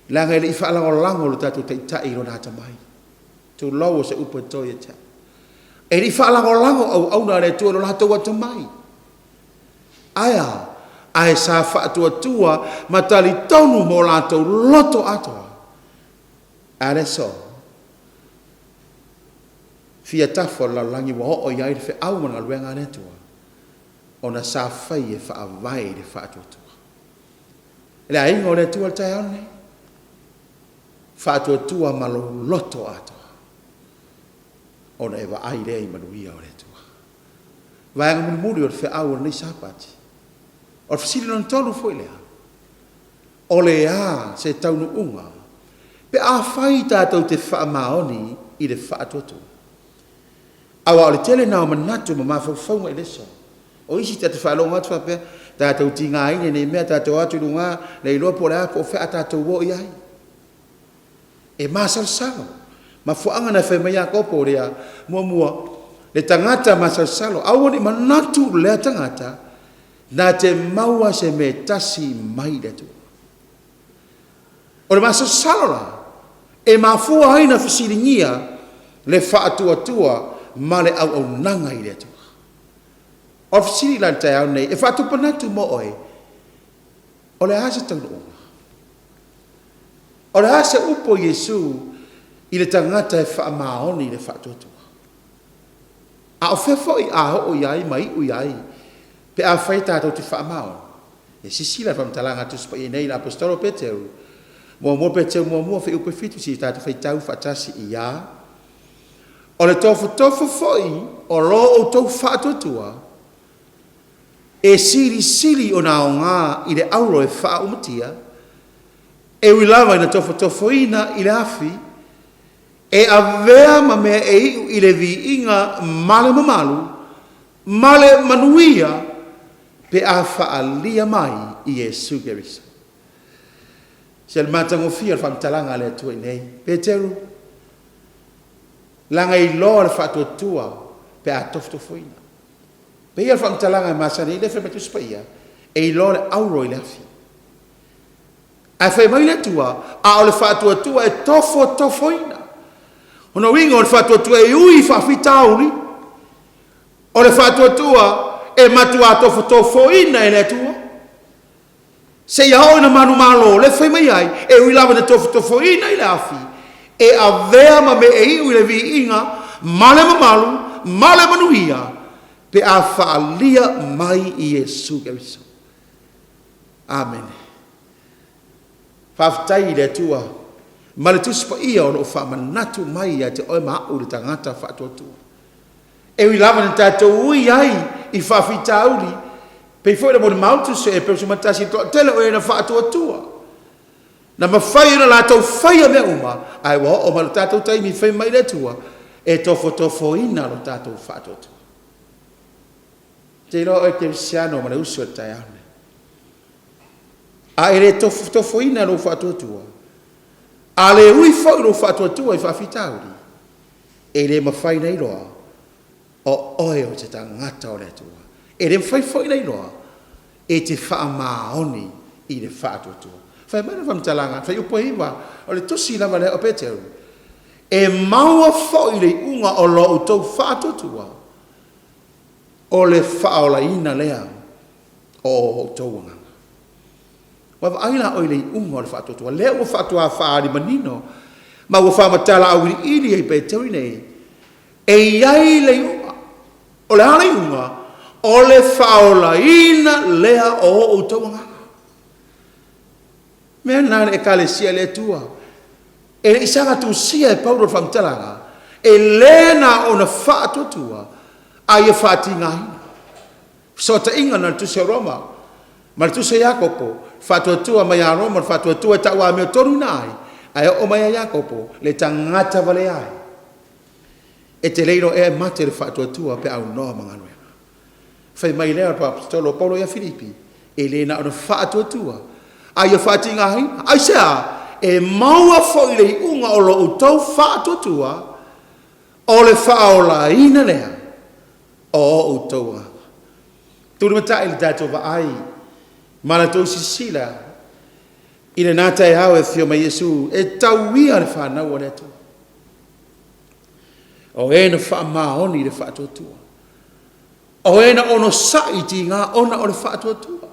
La nga le fa la lango lu tatu Taitai ro na mai. Tu lau se upa toi e te. E ni whaalango au na re tua no lato watu mai. Aia, ai sa whaatua matali tonu mo lato loto atoa. Are so. Fia tafo la langi wa ho o iai fe au mana luenga ne tua. Ona sa whai e whaavai de whaatua. Ele a ingo le tua tai ane. Whaatua malo loto atoa. Ona eva ai rei manuia o le tua. Vaenga muri o le whaau nei Sapati. O le whasiri non tolu foi lea. O le a se taunu unga. Pe a whai tātou te whaamaoni i le whaatotu. Awa o le tele nao manatu ma mawhauwhaunga i leso. O isi te whaalonga atu whapea. Tātou tinga ine nei mea tātou atu runga. Nei loa po le a po whea tātou wo i ai. E masal salo. Ma fuanga na fe mea kopo rea mua le tangata masasalo au ni manatu le tangata na te maua se me tasi mai le tu. O le masasalo la e mafua haina fisiringia le whaatua ma le au nanga i le tu. O fisiri lan tai au nei e whaatupanatu mo oe o le ase tau unga. O le ase upo Yesu i le tangata e whaamaoni le whaatotua. A o whewho i aho o iai mai u iai, pe a whai tātou te whaamaoni. E sisila whamtalanga tu spa i nei la apostolo Peteu, mua Peteu mua whi upe fitu si tātou whaitau whatasi i ia. O le tofu foi, o lo o tau whaatotua, e siri o na o ngā i le auro e wha umatia, e wilawa i na tofu ina i le afi, e avea ma mea e iu i le vi inga male mamalu, male manuia, pe a whaalia mai i Yesu Keriso. Se le matangofia le whamtalanga le atua i nei, Peteru, langa i loa le whaatotua pe a tofutofuina. Pe ia le whamtalanga i masani i le whametu spaia, e i loa le auro i le afi. A whai mai le tua, a o le whaatotua e tofutofuina. Ono winga o le whaatotua e ui whawhitauri, o le whaatotua e matua tofutofuina e le atua. Se ia hoi na manu malo, le whai mai ai, e ui lava na tofutofuina i le afi, e a vea ma me e iu i le vi inga, male mamalu, male manuia, pe a whaalia mai i Yesu Keriso. Amen. Whawhitai i le atua, ma le tuspa ia o no whamanatu mai a te oe maau le tangata whaatotua. E ui lava na tātou ui ai i whawhitauri, pei fwoi na mo ni mautu se e peo sumatasi to tele o e na whaatotua. Na mawhai na la tau whaia mea uma, ai wa o ma lo tātou taimi whai mai le tua, e tofo ina lo tātou whaatotua. Te ilo e te visiano ma le usu e tai ane. A ere tofo ina lo whaatotua. A le ui whau lo whaatotua i whawhitauri. E le mawhai nei loa, o oe o te tangata o le tua. E le mawhai nei loa, e te whaamaoni i le whaatotua. Whai mana whamtalanga, whai upo hiwa, o le tosi lava le o Peteu. E maua whau i le unga o lo o tau whaatotua. O le whaola ina lea o tau nganga. Wa aina o le unga o le whaatotua. Lea o whaatoa whaari manino, Ma ua whamatala au ili e pe tau nei. E iai le iunga. O le hala iunga. O le whaola ina lea o taunga. Mea nana e kale sia le tua. E le isanga tu sia e paulo whamtalanga. E lena o na whaatotua. A ia whaati ngahi. So ta inga na tu se Roma. Ma tu se Jakopo. Whaatotua mai a Roma. Whaatotua ta ua mea toru nai. Ai o mai a Jakopo. Le tangata vale ai. E te leiro e mate le whaatotua pe au noa manganwe. Whai mai lea pa apostolo Paulo ia Filipi. E lena o na whaatotua. A ia whaati ngahi. Ai sea. E maua foi le unga o lo utau whaatotua. O le whaola ina lea. O utoa. Tūru mata ili tātou wa ai. Mana tau sisila. Ina nata e hau e whio mai Yesu. E tau wia le whanau o le atua. O e na wha maoni le whaatotua. O e na ono saiti ngā ona o le whaatotua.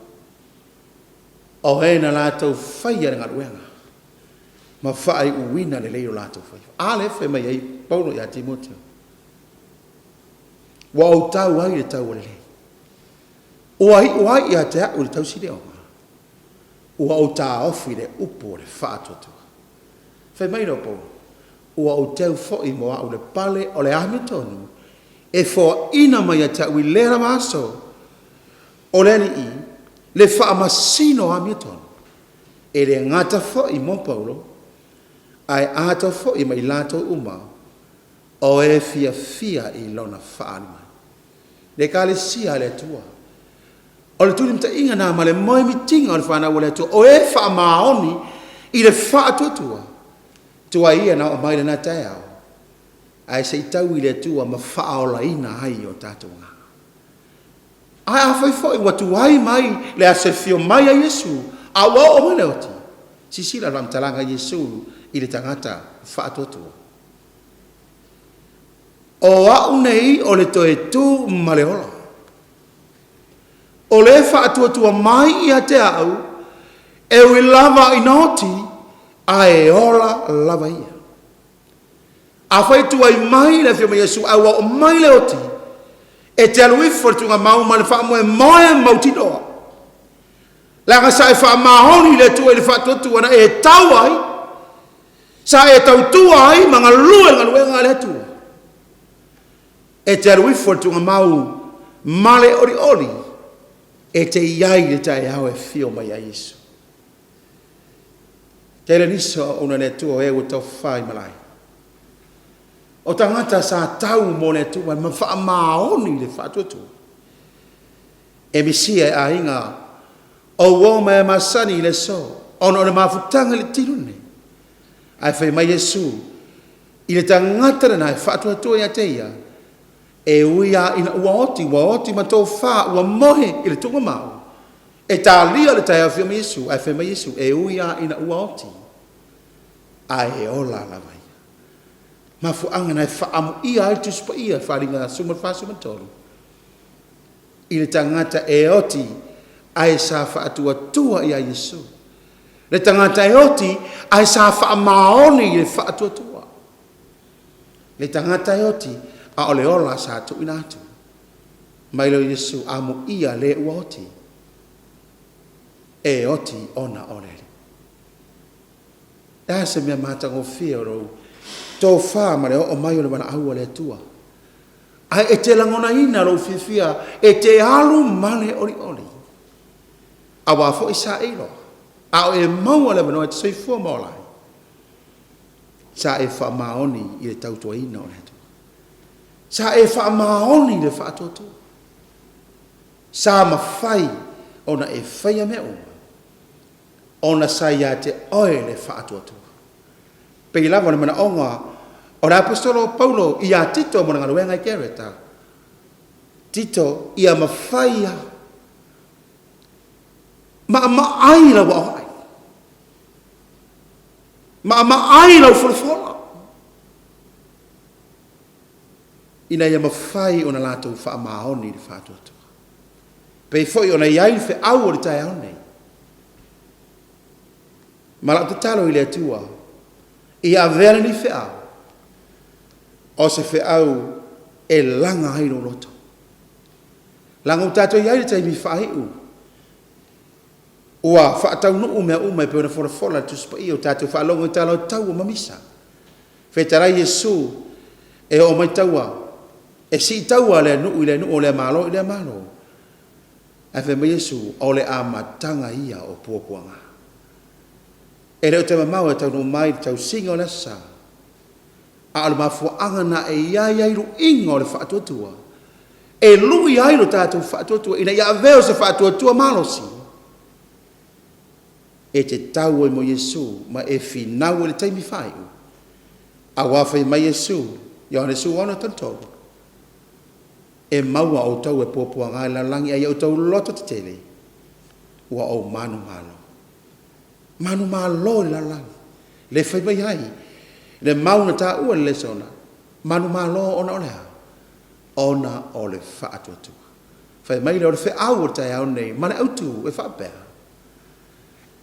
O e na lātou whaia le ngaruenga. Ma whaai uwina le leiro lātou whaia. Ale whai mai ei Paulo ia Timoteo. Wa o tau ai le tau o le lei. O ai ia te au le tau si leo. Ua o tā ofi le upo le whaatotua. Whai mai no po. Ua o tau fōi moa o le pale o le amitonu. E fō ina mai a tau i lera maso. O le ni i. Le wha masino amitonu. E le ngata fōi mo Paulo. Ai ato fōi mai lato uma. O e fia i lona whaanima. Le kale sia le tua. O le tūri mta inga nā ma le moe mitinga o le whanau o le tua. O e wha maoni i le whaatotua. Tua ia na o mai le nā tai au. Ai se i tau i le tua ma whaola ina hai o tātou ngā. Ai a whai fo i watu ai mai le a se fio mai a Yesu. A wao o mane oti. Sisila ram talanga Yesu i le tangata whaatotua. O au nei o le toe tū maleola. O le whaatotua mai i a te au, e ui lava inoti, a e ola lava ia. A whaitua i mai le whioma Yesu, a ua o mai le oti, e te alu ifor tunga mau ma le whaamoe moe mautinoa. Langa sa e whaamahoni le tua i le whaatotua na e tau ai, sa e tau tua ai, ma ngaluenga luenga le tua. E te aru ifor tunga mau male ori ori. E te iai le tae hau e whio mai a Yesu. Te le niso una ne tua e u tau whai malai. O tangata sa tau mo ne tua ma wha maoni le whaatotua. E misia a inga o woma e masani le so. Ono le mafutanga le tirune. Ai whai mai Yesu. I le tangata na e whaatotua ia te ia. E uia ina ua oti ma tau wha, ua mohe i le tunga mau. E tā lia le tai a whioma Yesu, ai whioma Yesu, e uia ina ua oti. Ai e ola lawai. Ma fuanga nai whaamu ia ai tuspa ia, wharinga sumar whasuma tolu. I le tangata e oti, ai sa whaatua tua ia Yesu. Le tangata e oti, ai sa whaamaoni i le whaatua tua. Le tangata e oti, a ole ola sa tu inatu. Mailo Yesu amu ia le uoti. E oti ona ole. Da se mea matango fia rou. Tō wha mare o mai ole wana au ole tua. Ai e te langona ina rou fia e te alu male ori ori. A wafo isa eiro. A o e mau ole wana e te soifua maolai. Sa e wha maoni i le tautua ina ole tua. Sa e wha maoni le whaatoto. Sa mawhai ona e whaia me uma. Ona sa ia te oe le whaatoto. Pei lava na mana onga o le apostolo Paulo i a Tito mo na ngaruenga i kereta. Tito i a mawhaia. Ma ai la wa ai. Ma ai la fulfola. Ina ia mawhai ona lātou wha maoni le whaatoto. Pei foi ona iai fe au o le tai au nei. Ma lau te talo i le atua. Ia vea ni whea. O se wheau e langa hai no loto. Langa o tātou iai te mi whahi u. Ua whaatau no umea umea pe ona whora tu Savaii o tātou whaalongo i tālau tau o mamisa. Whetarai Yesu e o mai taua. E si taua le nu o le malo i le malo. A whe mai Yesu o le amatanga ia o puapuanga. E reo te mamau e tau no mai tau singa o le sa. A le mafuanga na e iai ru inga o le whaatuatua. E lui ai lo tātou whaatuatua. Ina ia veo se whaatuatua malosi. E te tau o mo Yesu ma e finau o le taimi whai. A wawhai mai Yesu. Iohane su wana tantou. E maua o tau e puapuanga e lalangi ai o tau loto te tele. Ua o manu malo. Manu malo le lalangi. Le whai mai hai. Le mauna ta ua le sona. Manu malo ona olea. Ona o le whaatuatua. Whai mai le o le whaau o tai au nei. Mane autu e whaapea.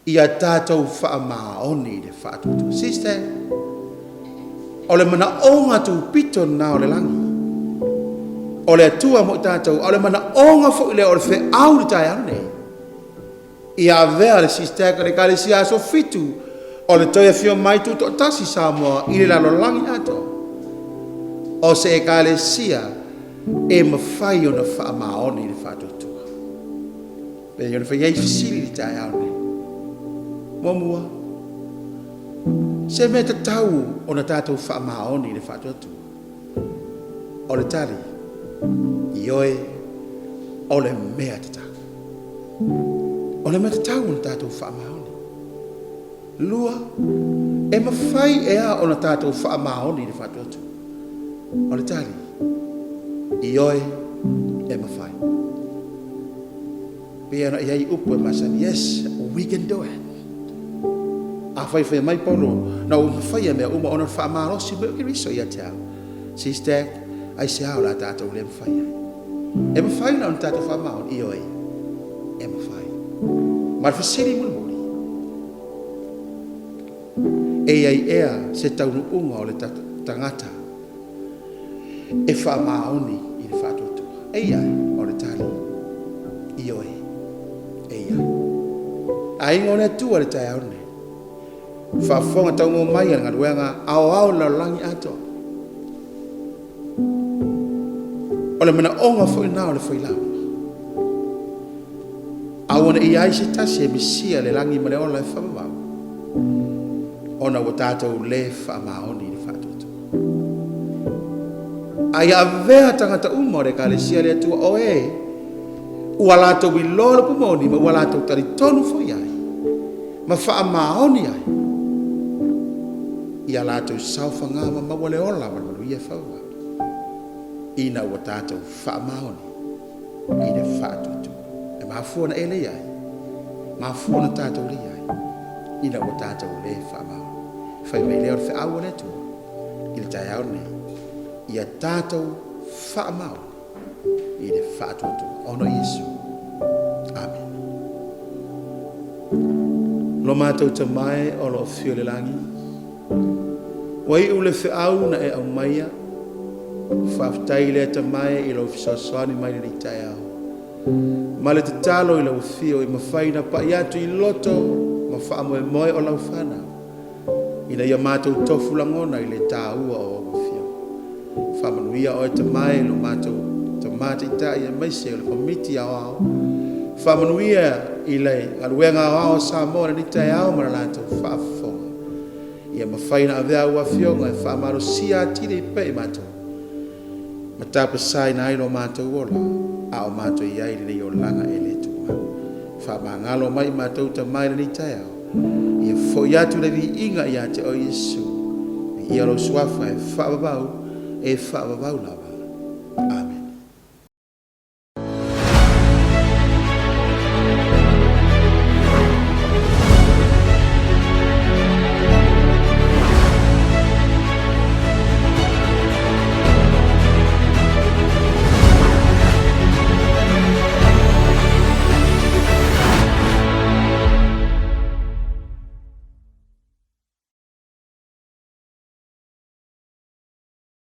Ia tātou whaamaa oni le whaatuatua. Sister, o le mana onga tu pito na o le langi. O le atua mo tātou, o le mana onga fo le o le whaau le tai au nei. Ia vea le sister ka le kare si aso fitu. O le toi fio mai tu to tasi Samoa i le lalo langi ato. O se e ka le sia e mawhai o na whaamaoni le whaatuatua. Pene o na whai ei fisili le tai au nei. Momua. Se me te tau o na tātou whaamaoni le whaatuatua. O le tali. Ioe. O le mea te tau. O le mea te tau o na tātou whaamaoni. Lua, e mawhai ea o na tātou whaamaoni le whaatuatua. O le tali, ioe e mawhai. Pea na iai upu e masani, yes, we can do it. A whai mai paulo, na o mawhai e mea uma o na whaamarosi mea ki riso ia te au. SISDAC, ai se au la tātou le mawhai ai. E mawhai na o na tātou whaamaoni, ioe e mawhai. Marwhasiri mulu. E ai ea se taunu unga o le tangata e whaamaoni i le whaatuatua. E ai o le tali. Ioe. E ai. A ingo le atua le tai aone. Whaafonga taungo mai ngā ruenga au la langi ato. O le mana onga fo ina o le Failauga. Awana i ai se tasi e misia le langi ma le ola e whamawau. Ona o tātou le whaamaoni le whaatuatua. Ai a vea tangata uma o le kālesia le atua o e. Ua lātou i lolo pumoni ma ua lātou tari tonu foi ai. Ma whaamaoni ai. Ia lātou sauwhangama ma wale ola ma ia whaua. Ina ua tātou whaamaoni i le whaatuatua. E mafuana e le ai. Mafuana tātou le ai. Ina ua tātou le whaamaoni. Whai mai leo te au le tu. I le tai au nei. Ia tātou whaamau. I le whaatuatu. Ono Yesu. Amen. Lo mātou te mai o lo fio le langi. Wai u le whiau na e au maia. Whaftai le te mai i lo fisoswani mai le tai au. Ma le te talo i lo fio i mawhaina pa i atu i loto. Ma whaamu e moe o lau whanau. Ina ia mātou tofu langona i le tāua o awafia. Whamanuia o e te mai lo mātou te mātai tai e maise o le komiti au au. Whamanuia i le aruenga au au Samoa ni tai au mara lātou whaafonga. Ia mawhaina a vea ua fionga e whamaro sia atire i pei mātou. Ma tāpasai na ailo mātou ola. A o mātou i aile ni o langa e le tuma. Whamangalo mai mātou te mai ni tai au. Ia fo iatu le vi inga ia te o Yesu. Ia lo suafa e whaababau lava. Amen.